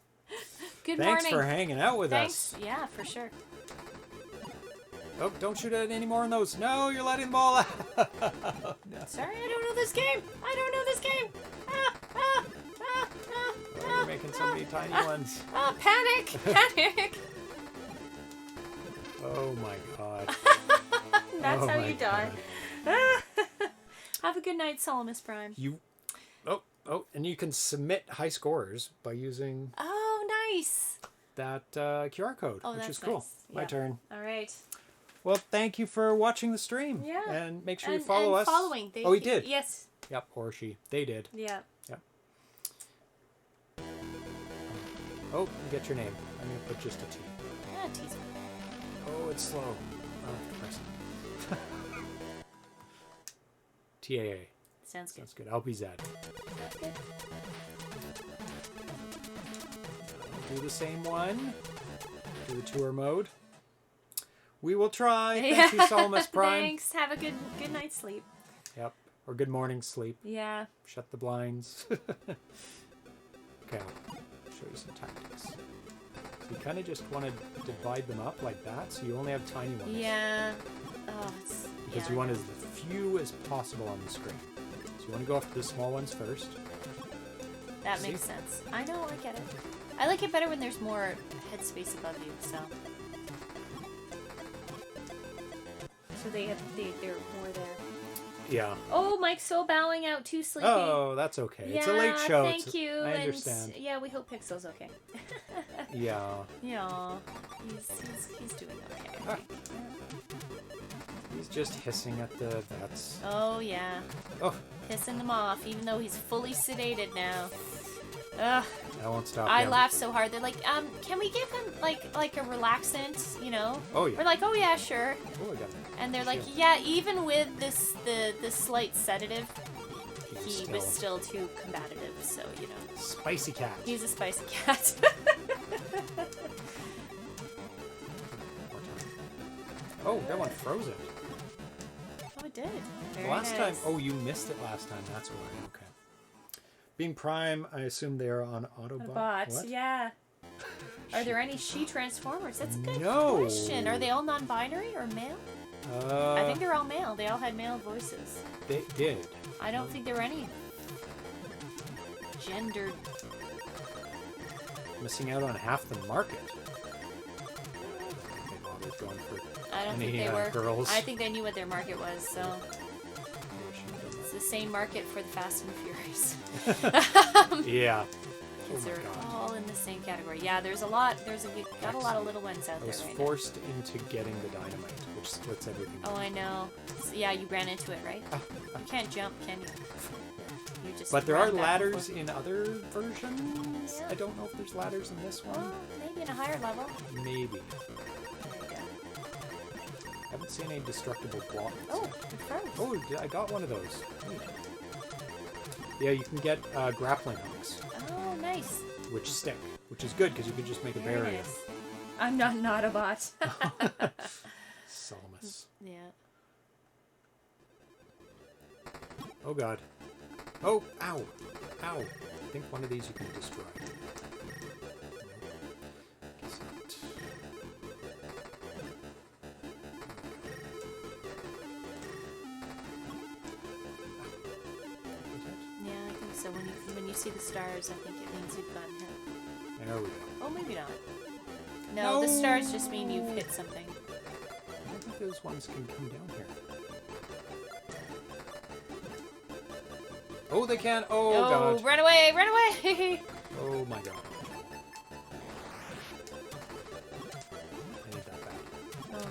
Good Thanks morning. for hanging out with Thanks. us. Yeah, for sure. Oh, don't shoot at any more on those. No, you're letting the ball out. No. Sorry, I don't know this game. I don't know this game. Ah, ah, ah, ah, Oh, you're making so many tiny ones. ah, panic! Panic! Oh my god. That's Oh how my you die. Have a good night, Salamis Prime. Oh, and you can submit high scores by using Oh, nice. that QR code, Oh, which that's is cool. nice. My Yeah. turn. All right. Well, thank you for watching the stream. Yeah. And make sure you And follow us. following. Oh, he did. Yes. Yep, or she. They did. Yeah. Yep. Oh, you get your name. I'm going to put just a T. Yeah, tease me. Oh, it's slow. Oh, press it. TAA. Sounds good. That's good. LPZ. That's good. Do the same one. Do the tour mode. We will try. Yeah. Thank you, Salmas Prime. Thanks. Have a good night's sleep. Yep. Or good morning sleep. Yeah. Shut the blinds. Okay, I'll show you some tactics. So you kind of just want to divide them up like that, so you only have tiny ones. Yeah. Oh, it's Because yeah, you want I as few as possible on the screen. So you want to go after the small ones first. That See? makes sense. I know, I get it. I like it better when there's more headspace above you, so. So they're more there. Yeah. Oh, Mike's so bowing out, too sleepy. Oh, that's okay. Yeah, It's a late show. Thank you. I and understand. yeah, we hope Pixel's okay. Yeah. Yeah, he's doing okay. I Ah. think. He's just hissing at the vets. Oh yeah, Oh, pissing them off, even though he's fully sedated now. Ugh. that won't stop I him. laugh so hard. They're like, can we give him like a relaxant, you know? Oh, yeah. We're like, oh yeah, sure. Oh, I got it. And they're like, Shit. yeah, even with the slight sedative, He's he was still too combative. So you know, Spicy cat. he's a spicy cat. Oh, that one froze it. Oh, it did. Very Last nice. time, oh, you missed it last time. That's why. Okay. Being Prime, I assume they are on Autobot. Bot, What? yeah. Are there any she transformers? That's a good No. question. Are they all non-binary or male? I think they're all male. They all had male voices. They did. I don't think there were any gendered. Missing out on half the market. They bothered going for I don't think any they were. girls. I think they knew what their market was, so it's the same market for the Fast and Furious. Yeah. These are all in the same category. Yeah, there's a lot. Got a lot of little ones out there right now. I was forced into getting the dynamite, which splits everything. Oh, I know. So, yeah, you ran into it, right? You can't jump, can you? But there are ladders in other versions. Yeah. I don't know if there's ladders in this one. Maybe in a higher level. Maybe. I haven't seen any destructible blocks. Oh, it froze. Oh, I got one of those. Yeah, you can get grappling hooks. Oh, nice. Which stick, which is good because you can just make a barrier. Nice. I'm not a bot. Salamis. Yeah. Oh god. Oh, ow. Ow. I think one of these you can destroy. Guess not. Yeah, I think so. When you see the stars, I think it means you've gotten hit. There we go. Oh, maybe not. No, the stars just mean you've hit something. I don't think those ones can come down here. Oh, they can! Oh, god. Run away! Run away! Oh my god. I need that back. Oh.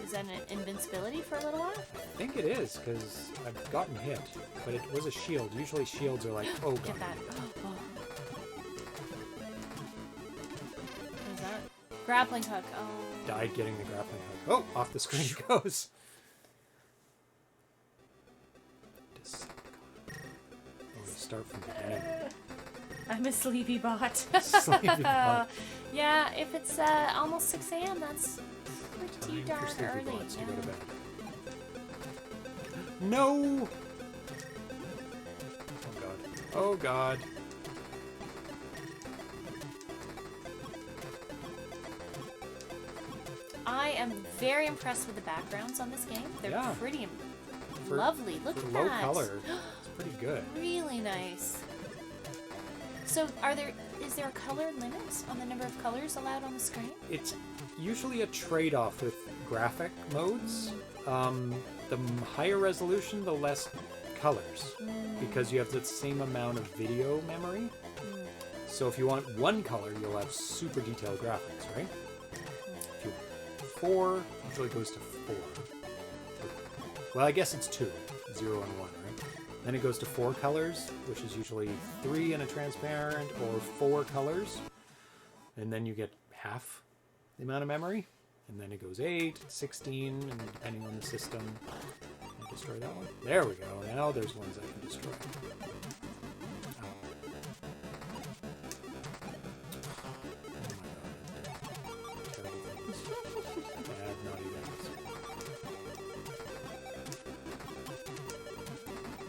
Is that an invincibility for a little while? I think it is, because I've gotten hit. But it was a shield. Usually shields are like, oh god. Get that. Oh. What is that? Grappling hook. Oh. Died getting the grappling hook. Oh, off the screen it goes. Start from the beginning. I'm a sleepy bot. Sleepy bot. Yeah, if it's almost 6 a.m., that's pretty darn early. Bots to go to bed. No! Oh god. Oh god. I am very impressed with the backgrounds on this game. They're pretty lovely. Look at that. Low color. Pretty good. Really nice. So, is there a color limit on the number of colors allowed on the screen? It's usually a trade-off with graphic modes. The higher resolution, the less colors, because you have the same amount of video memory. So if you want one color, you'll have super detailed graphics, right? If you want 4, usually it goes to 4. Well, I guess it's 2, 0 and 1, right? Then it goes to 4 colors, which is usually 3 in a transparent or 4 colors. And then you get half the amount of memory. And then it goes 8, 16, and depending on the system. I'll destroy that one. There we go. Now there's ones I can destroy. Oh. Terrible things. Bad, naughty things.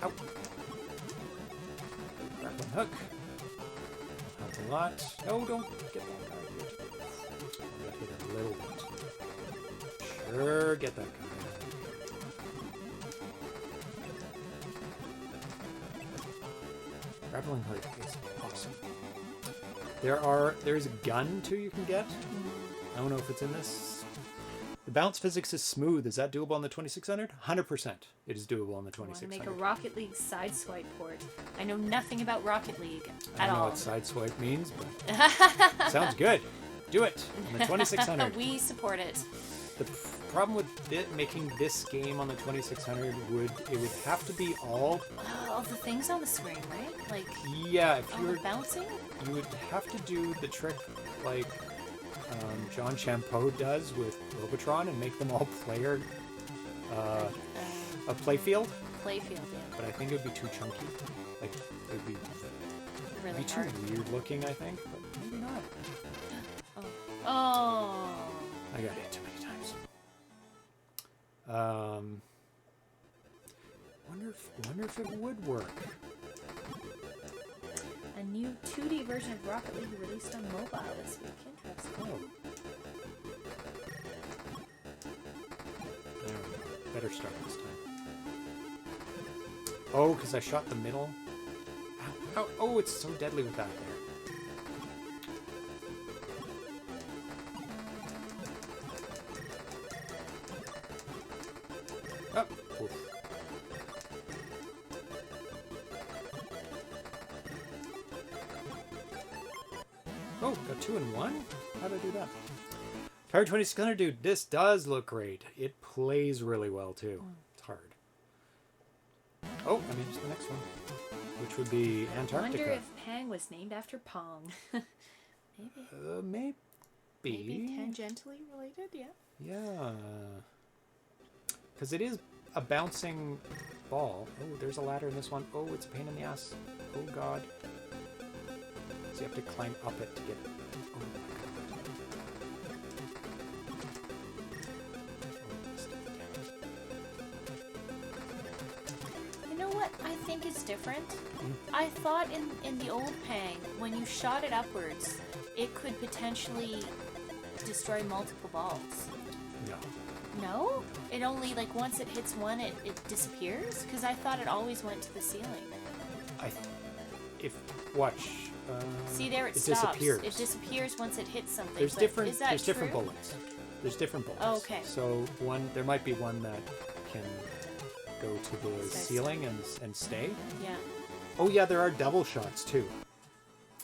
Ow. Grappling hook. Helps a lot. Oh, don't get that guy yet. I got hit a little bit. Sure, get that guy. Grappling hook is awesome. There's a gun too you can get. I don't know if it's in this. The bounce physics is smooth. Is that doable on the 2600? 100%. It is doable on the 2600. I want to make a Rocket League sideswipe port. I know nothing about Rocket League at all. I don't know what sideswipe means, but sounds good. Do it on the 2600. We support it. The problem with making this game on the 2600 would have to be all the things on the screen, right? Like if you were bouncing, you would have to do the trick like John Champeau does with Robotron and make them all a playfield. Playfield, yeah. But I think it would be too chunky. Like it would be really too weird looking. I think, but maybe not. Oh. I got hit too many times. Wonder if it would work. A new 2D version of Rocket League released on mobile this week. Interesting. Oh. There we go. Better start this time. Oh, because I shot the middle. Ow, ow. Oh, it's so deadly with that there. Oh, oof. 2 in 1? How did I do that? Atari 2600, dude, this does look great. It plays really well, too. It's hard. Oh, I mean, just the next one, which would be Antarctica. I wonder if Pang was named after Pong. Maybe. Maybe tangentially related, yeah. Yeah. Because it is a bouncing ball. Oh, there's a ladder in this one. Oh, it's a pain in the ass. Oh, God. So you have to climb up it to get it. Oh, my God. You know what I think is different? I thought in the old Pang, when you shot it upwards, it could potentially destroy multiple balls. No. No? It only, like, once it hits one, it disappears? Because I thought it always went to the ceiling. Watch. See, there it stops. Disappears. It disappears once it hits something. There's different. Is that There's different true? bullets. There's different bullets. Oh, okay. So there might be one that can go to the ceiling and stay. Yeah. Oh yeah, there are double shots too.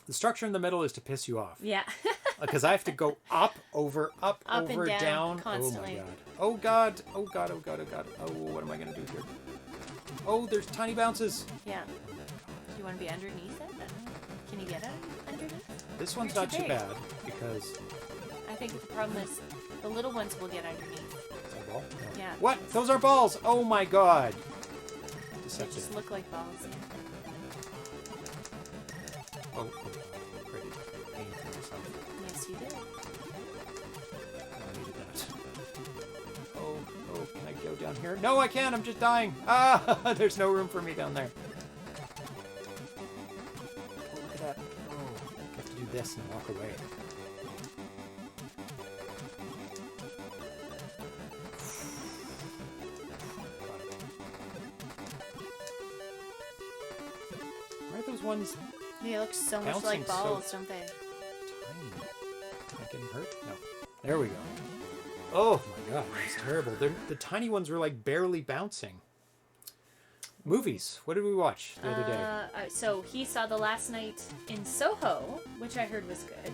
The structure in the middle is to piss you off. Yeah. Because I have to go up, over, up over, and down Oh constantly. my god. Oh god. Oh god. Oh god. Oh god. Oh, what am I gonna do here? Oh, there's tiny bounces. Yeah. Do you want to be underneath it? Can you get it underneath? This one's You're not too too big. bad because. I think the problem is the little ones will get underneath. Is that a ball? No. Yeah. What? Those are balls. Oh my god. They Deceptive. just look like balls. Yeah. Oh, pretty pain for myself. Yes, you did. I needed that. Oh, can I go down here? No, I can't. I'm just dying. Ah, there's no room for me down there. Oh, look at that. Oh, I have to do this and walk away. Why are those ones They look so much bouncing like balls, don't they? tiny? Am I getting hurt? No. There we go. Oh my god, that's terrible. The tiny ones were like barely bouncing. Movies. What did we watch the other day? So he saw The Last Night in Soho, which I heard was good.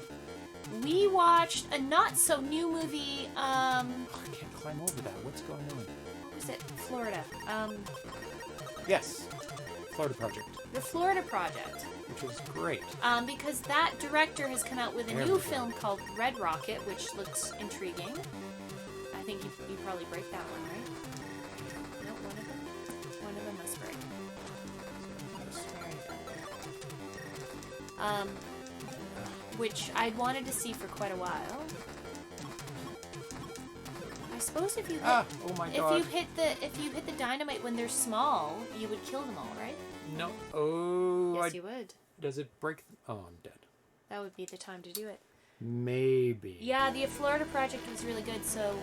We watched a not so new movie. Oh, I can't climb over that. What's going on? What was it? Florida. Yes. Florida Project, The Florida Project. which was great. Because that director has come out with a There new we go. film called Red Rocket, which looks intriguing. I think you probably break that one, right? No, one of them. One of them must break. Which I wanted to see for quite a while. I suppose if you hit, Oh my god. if you hit the dynamite when they're small, you would kill them all, right? No. Oh. Yes, you would. Does it break? Oh, I'm dead. That would be the time to do it. Maybe. Yeah, the Florida Project was really good. So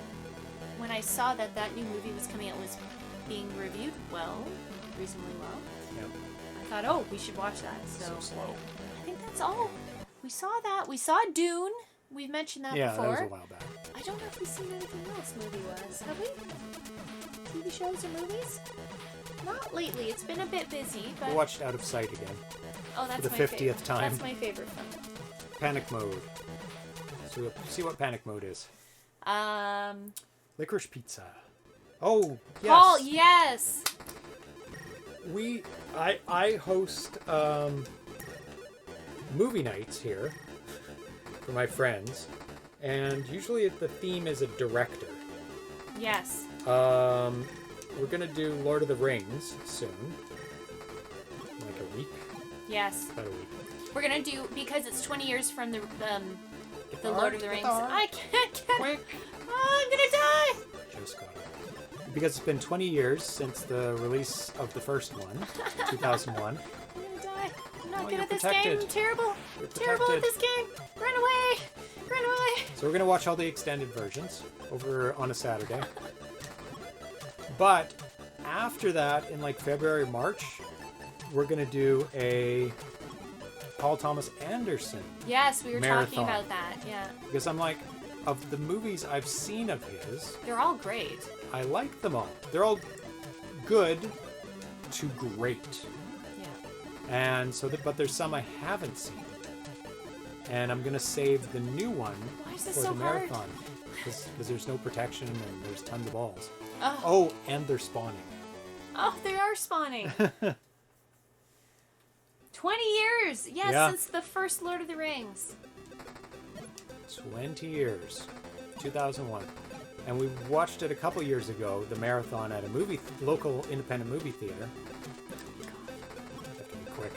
when I saw that new movie was coming out, was being reviewed reasonably well. Yep. I thought, oh, we should watch that. So slow. I think that's all. We saw that. We saw Dune. We've mentioned that Yeah, before. that was a while back. I don't know if we've seen anything else movie-wise. Have we? TV shows or movies? Not lately. It's been a bit busy, but... We watched Out of Sight again. Oh, that's the my 50th time. That's my favorite film. Panic Mode. So we'll see what Panic Mode is. Licorice Pizza. Oh, yes. Paul, yes! I host movie nights here for my friends, and usually the theme is a director. Yes. We're gonna do Lord of the Rings soon. Like a week? Yes. About a week. We're gonna do, because it's 20 years from the Guitar, Lord of the Rings. guitar. I can't get Quick! Oh, I'm gonna die! Just got it. Because it's been 20 years since the release of the first one, 2001. I'm gonna die. I'm not Oh, good you're at this protected. game. I'm terrible. You're Terrible at protected. this game. Run away. Run away. So we're gonna watch all the extended versions over on a Saturday. But after that, in like February, March, we're gonna do a Paul Thomas Anderson. Yes, we were Marathon. talking about that. Yeah. Because I'm like, of the movies I've seen of his, They're all great. I like them all. They're all good to great. Yeah. And so, but there's some I haven't seen. And I'm going to save the new one Why is this for so the hard? marathon. Because there's no protection and there's tons of balls. Oh, Oh, and they're spawning. they are spawning. 20 years! Yes, Yeah. since the first Lord of the Rings. 20 years. 2001. And we watched it a couple years ago, the marathon at a local independent movie theater. You have to be quick.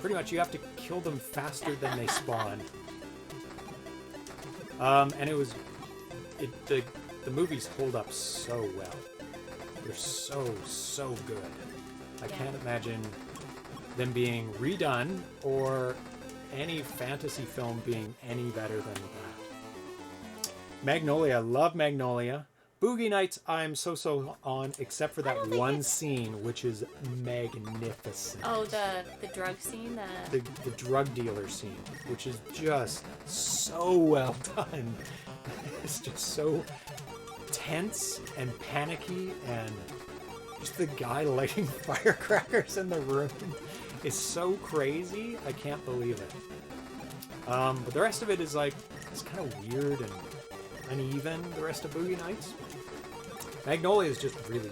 Pretty much you have to kill them faster than they spawn. And the movies hold up so well. They're so good. I can't imagine them being redone or any fantasy film being any better than that. Magnolia, love Magnolia. Boogie Nights, I'm so on, except for that one scene, which is magnificent. Oh, the drug scene? The drug dealer scene, which is just so well done. It's just so tense and panicky, and just the guy lighting firecrackers in the room is so crazy. I can't believe it. But the rest of it is like, it's kind of weird and uneven, the rest of Boogie Nights. Magnolia is just really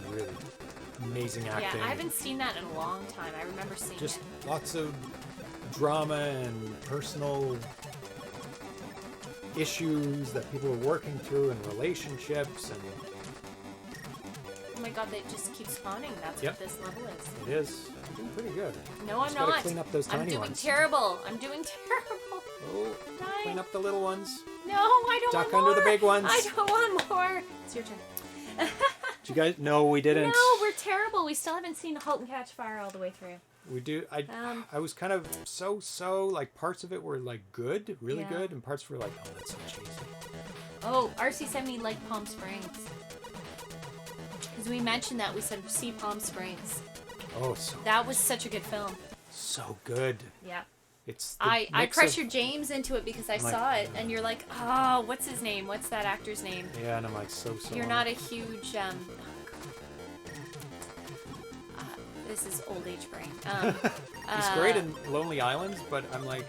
amazing acting. Yeah, I haven't seen that in a long time. I remember seeing Just it. lots of drama and personal issues that people are working through and relationships, and Oh my god, they just keep spawning. That's Yep. what this level is. it is doing pretty good. No, I'm Just gotta not. clean up those I'm tiny doing ones. terrible. I'm doing terrible. Oh, Dying. clean up the little ones. No, I don't Duck want more. under the big ones. I don't want more. It's your turn. Did you guys? No, we didn't. No, we're terrible. We still haven't seen *Halt and Catch Fire* all the way through. We do. I was kind of so like parts of it were like good, really Yeah. good, and parts were like, oh, that's so cheesy. Oh, RC70 liked Palm Springs. Because we mentioned that. We said, see Palm Springs. Oh, so That was such a good film. so good. Yeah. It's the I mix of- pressured James into it because I I'm like, saw it, and you're like, oh, what's his name? What's that actor's name? Yeah, and I'm like so. You're not a huge, this is old age brain. He's great in Lonely Islands, but I'm like,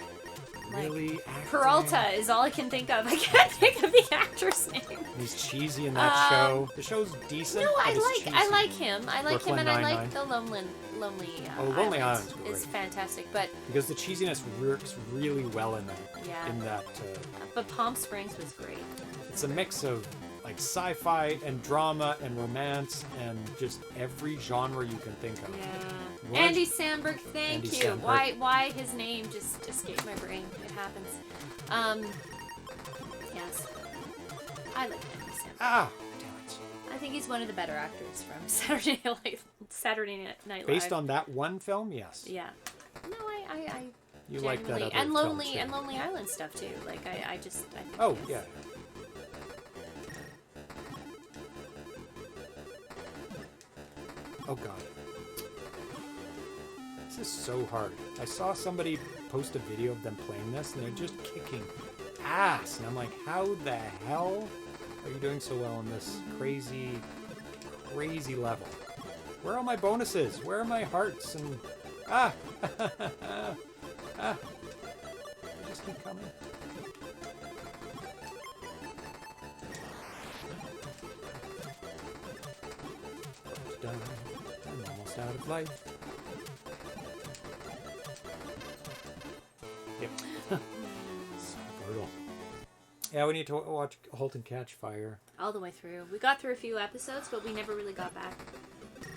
really? Acting? Peralta is all I can think of. I can't think of the actor's name. He's cheesy in that show. The show's decent. No, but I it's like cheesy. him. I like Brooklyn him, and I like Nine-Nine. the Lonely Lonely Islands. Islands were It's great. fantastic, but Because the cheesiness works really well in that. Yeah. In that, but Palm Springs was great. it's a mix of like sci-fi and drama and romance and just every genre you can think of. Yeah. What? Andy Samberg, thank Andy you. Samberg. Why his name just escaped my brain? It happens. Yes. I like Andy Samberg. Ah, damn it. I think he's one of the better actors from Saturday Night Live. Based on that one film, yes. Yeah. No, I You like that genuinely- other and film, Lonely too. and Lonely Island stuff too. Like I think Oh, he is. yeah. Oh, God. This is so hard. I saw somebody post a video of them playing this, and they're just kicking ass. And I'm like, how the hell are you doing so well in this crazy level? Where are my bonuses? Where are my hearts? And ah! Ah! They just keep coming. Done. I'm almost out of life. Yep. So brutal. Yeah, we need to watch *Halt and Catch Fire*. All the way through. We got through a few episodes, but we never really got back.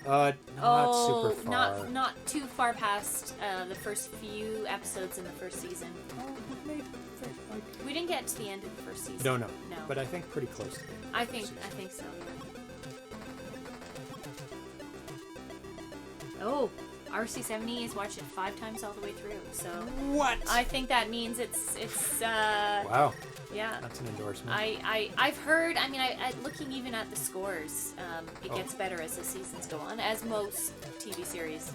Not super far. not too far past the first few episodes in the first season. We didn't get to the end of the first season. No. No. But I think pretty close to it. I think so. Oh, RC70 has watched it 5 times all the way through. So What? I think that means it's Wow, yeah. that's an endorsement. I've heard. I mean, looking even at the scores, it gets better as the seasons go on, as most TV series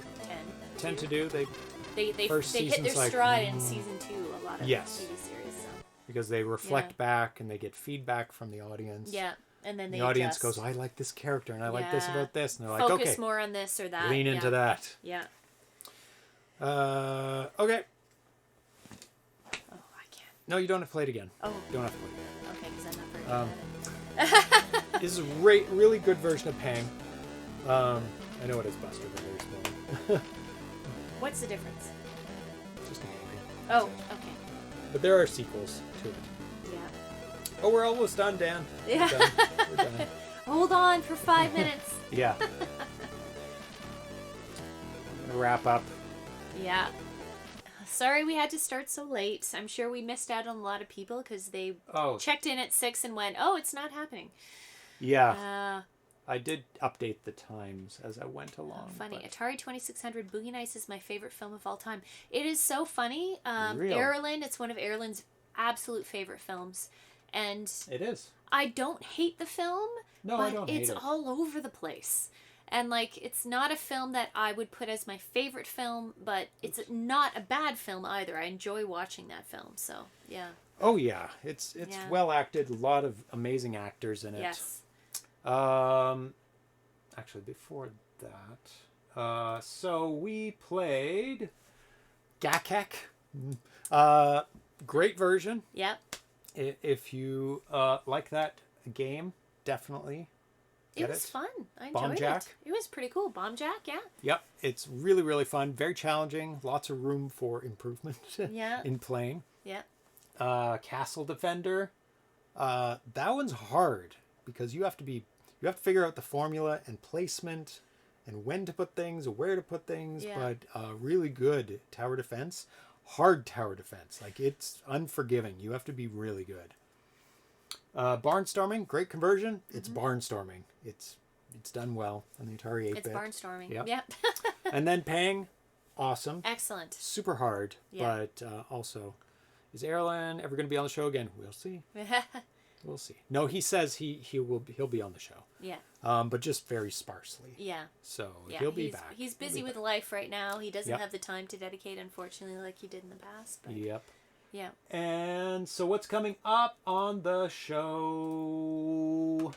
tend to do. They They First hit their season's like, stride in season 2. A lot of Yes. TV series. So because they reflect Yeah. back and they get feedback from the audience. yeah, and then they The audience adjust. goes, I like this character and I like this Yeah. about this, and they're like, Focus okay, more on this or that. lean into that. Yeah. Okay. No, you don't have to play it again. Oh. You don't have to play it again. Okay, because I'm not very good at it. This is a really good version of Pang. I know it is Buster, but very small. What's the difference? Just a movie. Oh, okay. But there are sequels to it. Yeah. Oh, we're almost done, Dan. Yeah. We're done. Hold on for 5 minutes. Yeah. Wrap up. Yeah. Sorry we had to start so late. I'm sure we missed out on a lot of people because they checked in at 6 and went, oh, it's not happening. Yeah. I did update the times as I went along. Funny. But... Atari 2600 Boogie Nights is my favorite film of all time. It is so funny. Really? Ireland, it's one of Ireland's absolute favorite films. And it is. I don't hate the film, no, but I don't hate it's it. all over the place. And, like, it's not a film that I would put as my favorite film, but it's not a bad film either. I enjoy watching that film, so, yeah. Oh, yeah. It's well acted. A lot of amazing actors in it. Yes. Actually, before that, so we played Gacek. Great version. Yep. If you like that game, definitely. It was fun. I enjoyed Jack. it. It was pretty cool. Bomb Jack, yeah. Yep. It's really, really fun. Very challenging. Lots of room for improvement in playing. Yep. Castle Defender. That one's hard because you have to figure out the formula and placement and when to put things, where to put things, but really good tower defense. Hard tower defense. Like, it's unforgiving. You have to be really good. Barnstorming, great conversion. It's Barnstorming. It's done well on the Atari 8-bit. It's Barnstorming. Yep. And then Pang, awesome. Excellent. Super hard, but also, is Erlen ever going to be on the show again? We'll see. We'll see. No, he says he'll be on the show. Yeah. But just very sparsely. Yeah. So he'll be back. He's busy with life right now. He doesn't have the time to dedicate, unfortunately, like he did in the past. But... Yep. Yeah. And so what's coming up on the show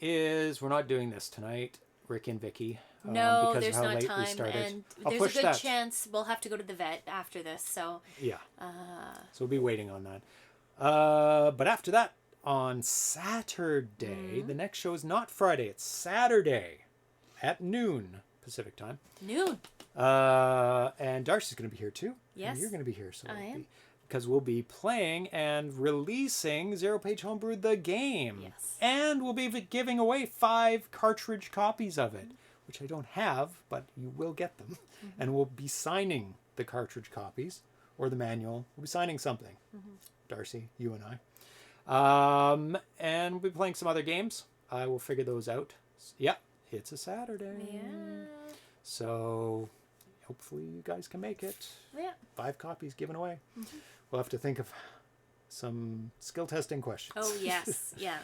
is we're not doing this tonight, Rick and Vicky. No, because there's of how not late time, we started. and I'll there's push a good that. chance we'll have to go to the vet after this. So yeah, so we'll be waiting on that. But after that, on Saturday, the next show is not Friday; it's Saturday at noon Pacific time. Noon. And Darcy's going to be here too. Yes, and you're going to be here. So I am. Because we'll be playing and releasing ZeroPage Homebrew the game. Yes. And we'll be giving away 5 cartridge copies of it, which I don't have, but you will get them. And we'll be signing the cartridge copies, or the manual. We'll be signing something. Darcy, you and I. And we'll be playing some other games. I will figure those out. Yeah, it's a Saturday. Yeah. So hopefully you guys can make it. Yeah. 5 copies given away. We'll have to think of some skill testing questions. Oh, yes. Yeah.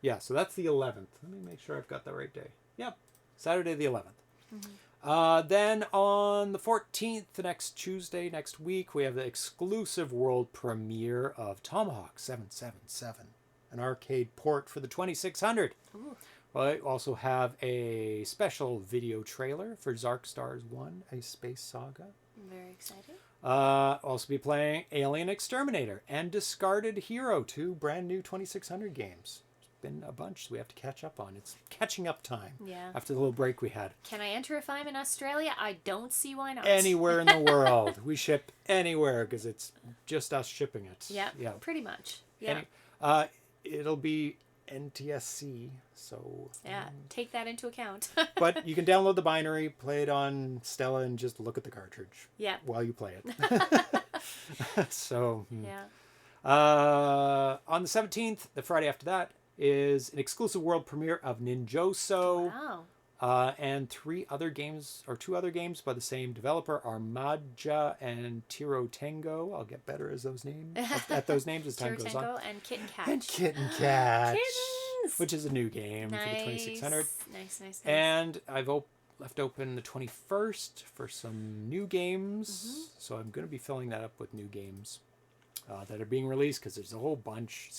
Yeah, so that's the 11th. Let me make sure I've got the right day. Yep. Saturday the 11th. Then on the 14th, next Tuesday, next week, we have the exclusive world premiere of Tomahawk 777, an arcade port for the 2600. Ooh. I also have a special video trailer for Zark Stars 1, A Space Saga. Very exciting. Also be playing Alien Exterminator and Discarded Hero, 2 brand new 2600 games. It's been a bunch we have to catch up on. It's catching up time. Yeah. After the little break we had. Can I enter if I'm in Australia? I don't see why not. Anywhere in the world. We ship anywhere because it's just us shipping it. Yeah. Pretty much. Yeah. It'll be NTSC, so take that into account. But you can download the binary, play it on Stella, and just look at the cartridge while you play it. So on the 17th, the Friday after that, is an exclusive world premiere of Ninjoso. Wow. And 2 other games by the same developer, Armaja and Tiro Tango. I'll get better as those names at those names as time goes on. Tango and Kitten Catch. And Kitten Catch, Kittens! Which is a new game for the 2600. Nice. And I've left open the 21st for some new games, so I'm going to be filling that up with new games that are being released because there's a whole bunch.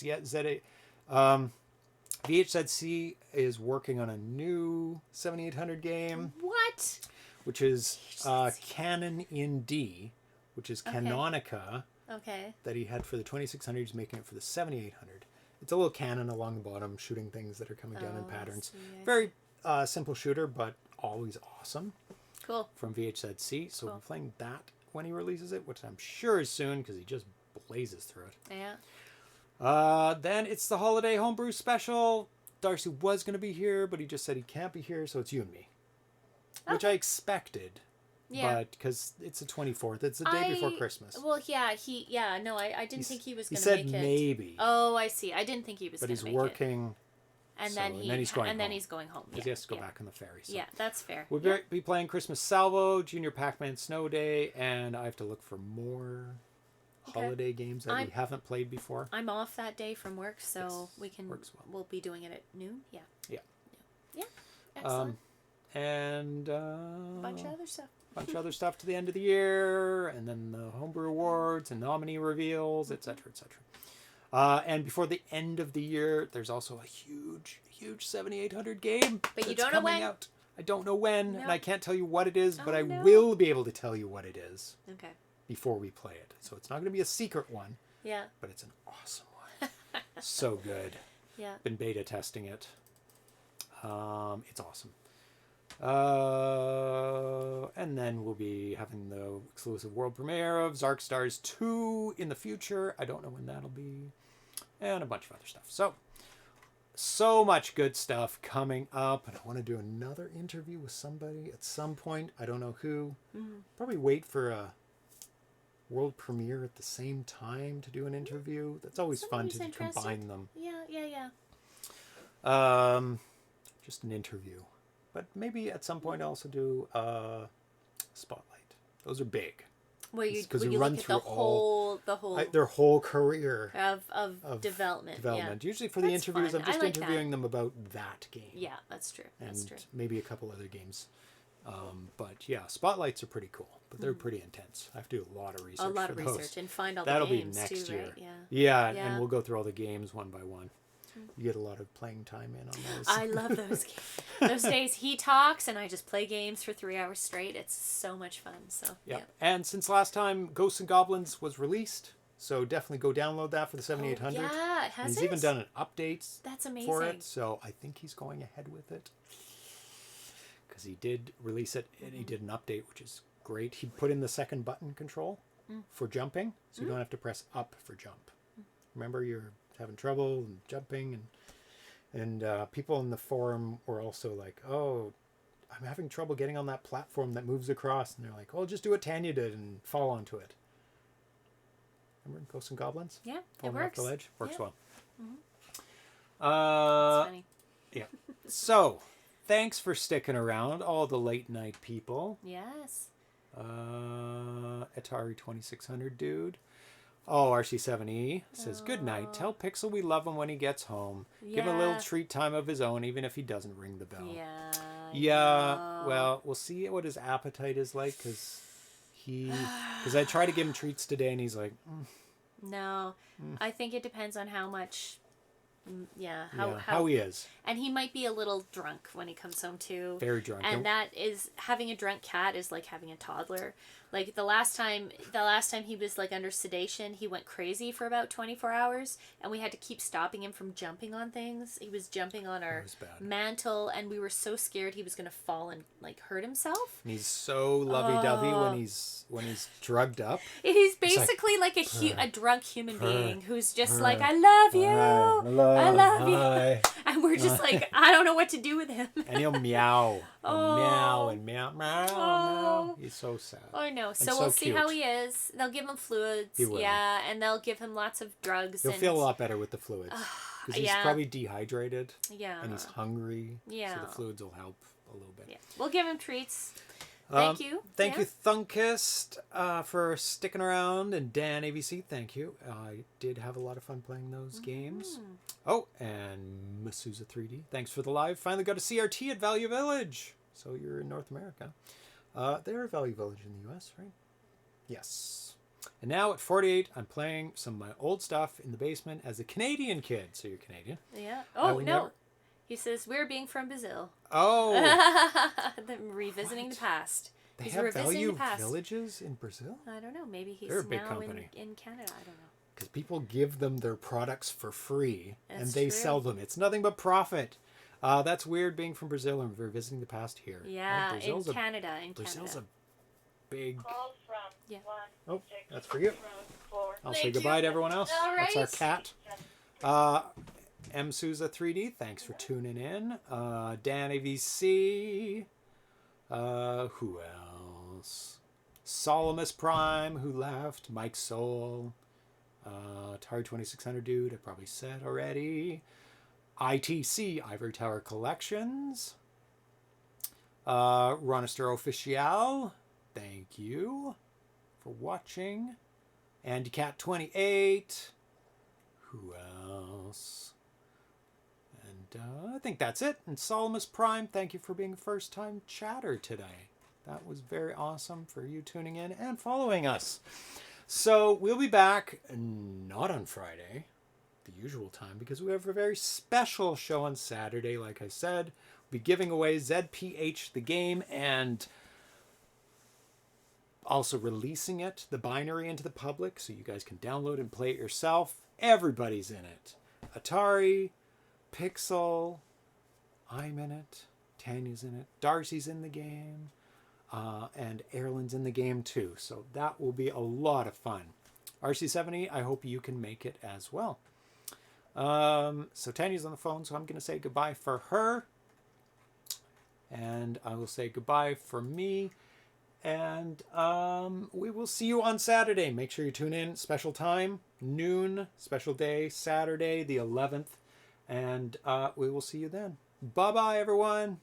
VHZC is working on a new 7800 game. What? Which is Canon in D which is Canonica Okay. that he had for the 2600. He's making it for the 7800. It's a little cannon along the bottom, shooting things that are coming down in patterns. Very simple shooter, but always awesome. Cool. From VHZC. So we're playing that when he releases it, which I'm sure is soon because he just blazes through it. Yeah. Then it's the Holiday Homebrew Special. Darcy was going to be here, but he just said he can't be here, so it's you and me. Which I expected. Yeah. But because it's the 24th. It's the day before Christmas. Well, yeah, I didn't think he was going to make it. He said maybe. Oh, I see. I didn't think he was going to make it. But he's working. And then he's going home. Because he has to go back on the ferry. So. Yeah, that's fair. We'll be playing Christmas Salvo, Junior Pac-Man Snow Day, and I have to look for more holiday games that we haven't played before. I'm off that day from work, so we'll be doing it at noon. Yeah. Yeah. Excellent. And bunch of other stuff. Bunch of other stuff to the end of the year, and then the Homebrew Awards and nominee reveals, etc., etc. And before the end of the year, there's also a huge 7800 game. But you don't know when? Out. I don't know when, and I can't tell you what it is, but I will be able to tell you what it is. Okay. Before we play it. So it's not going to be a secret one. Yeah. But it's an awesome one. So good. Yeah. Been beta testing it. It's awesome. And then we'll be having the exclusive world premiere of Zark Stars 2 in the future. I don't know when that'll be. And a bunch of other stuff. So much good stuff coming up. And I want to do another interview with somebody at some point. I don't know who. Probably wait for a world premiere at the same time to do an interview. That's always fun to combine them. Yeah. Just an interview. But maybe at some point also do Spotlight. Those are big. Where you run through their whole career of development. Yeah. Usually for the interviews, I'm just interviewing them about that game. Yeah, that's true. And maybe a couple other games. But yeah, Spotlights are pretty cool, but they're pretty intense. I have to do a lot of research. And find all the That'll games be next too, year. Right? Yeah, and we'll go through all the games one by one. You get a lot of playing time in on those. I love those games. Those days he talks and I just play games for 3 hours straight. It's so much fun. So yeah. And since last time Ghosts and Goblins was released, so definitely go download that for the 7800. Yeah, it has. He's even done an update. That's amazing. For it, so I think he's going ahead with it because he did release it and he did an update, which is great. He put in the second button control for jumping, so you don't have to press up for jump. Remember, you're having trouble and jumping, and people in the forum were also like, "Oh, I'm having trouble getting on that platform that moves across," and they're like, "Oh, just do what Tanya did and fall onto it." Remember Ghosts and Goblins? Yeah, falling it works. Off the ledge works well. That's funny. Yeah. So, thanks for sticking around, all the late night people. Yes. Atari 2600 dude. Oh, RC7E says, good night. Tell Pixel we love him when he gets home. Give him a little treat time of his own, even if he doesn't ring the bell. Yeah. Well, we'll see what his appetite is like, because I tried to give him treats today, and he's like, No. I think it depends on how much... how he is. And he might be a little drunk when he comes home, too. Very drunk. And that is... Having a drunk cat is like having a toddler. Like, the last time he was, like, under sedation, he went crazy for about 24 hours, and we had to keep stopping him from jumping on things. He was jumping on our mantle, and we were so scared he was going to fall and, like, hurt himself. And he's so lovey-dovey when he's drugged up. He's basically like a drunk human being who's just like, I love you. I love you. And we're just like, I don't know what to do with him. And he'll meow. Meow and meow, meow. He's so sad. I know. So we'll see how he is. They'll give him fluids. He will. Yeah, and they'll give him lots of drugs. He'll feel a lot better with the fluids. Because he's probably dehydrated. Yeah. And he's hungry. Yeah. So the fluids will help a little bit. Yeah. We'll give him treats. Thank you. Thank you, Thunkist, for sticking around. And Dan ABC, thank you. I did have a lot of fun playing those games. Oh, and Masuza 3D, thanks for the live. Finally got a CRT at Value Village. So you're in North America. They're at Value Village in the US, right? Yes. And now at 48, I'm playing some of my old stuff in the basement as a Canadian kid. So you're Canadian. Yeah. Oh, no. He says, we're being from Brazil. Oh. Revisiting the past. They He's have revisiting value the past. villages in Brazil? I don't know. Maybe he's They're a big now company. in Canada. I don't know. Because people give them their products for free and That's they true. sell them. It's nothing but profit. That's weird being from Brazil and revisiting the past here. Yeah, Oh, in Canada. Brazil's a big... Call from Yeah. Oh, that's for you. I'll say Thank goodbye you. to everyone else. All That's our right. cat. M. Souza 3D, thanks for tuning in. Dan AVC. Who else? Solomus Prime, who left. Mike Soul. Atari 2600 dude, I probably said already. ITC, Ivory Tower Collections. Ronister Official, thank you for watching. Andy Cat 28. Who else? And I think that's it. And Solomus Prime, thank you for being a first-time chatter today. That was very awesome for you tuning in and following us. So we'll be back, not on Friday, the usual time, because we have a very special show on Saturday. Like I said, we'll be giving away ZPH the game and also releasing it, the binary, into the public so you guys can download and play it yourself. Everybody's in it. Atari, Pixel, I'm in it, Tanya's in it, Darcy's in the game, and Erlen's in the game too. So that will be a lot of fun. RC70, I hope you can make it as well. So Tanya's on the phone, so I'm going to say goodbye for her. And I will say goodbye for me. And we will see you on Saturday. Make sure you tune in. Special time, noon, special day, Saturday the 11th. And we will see you then. Bye-bye, everyone.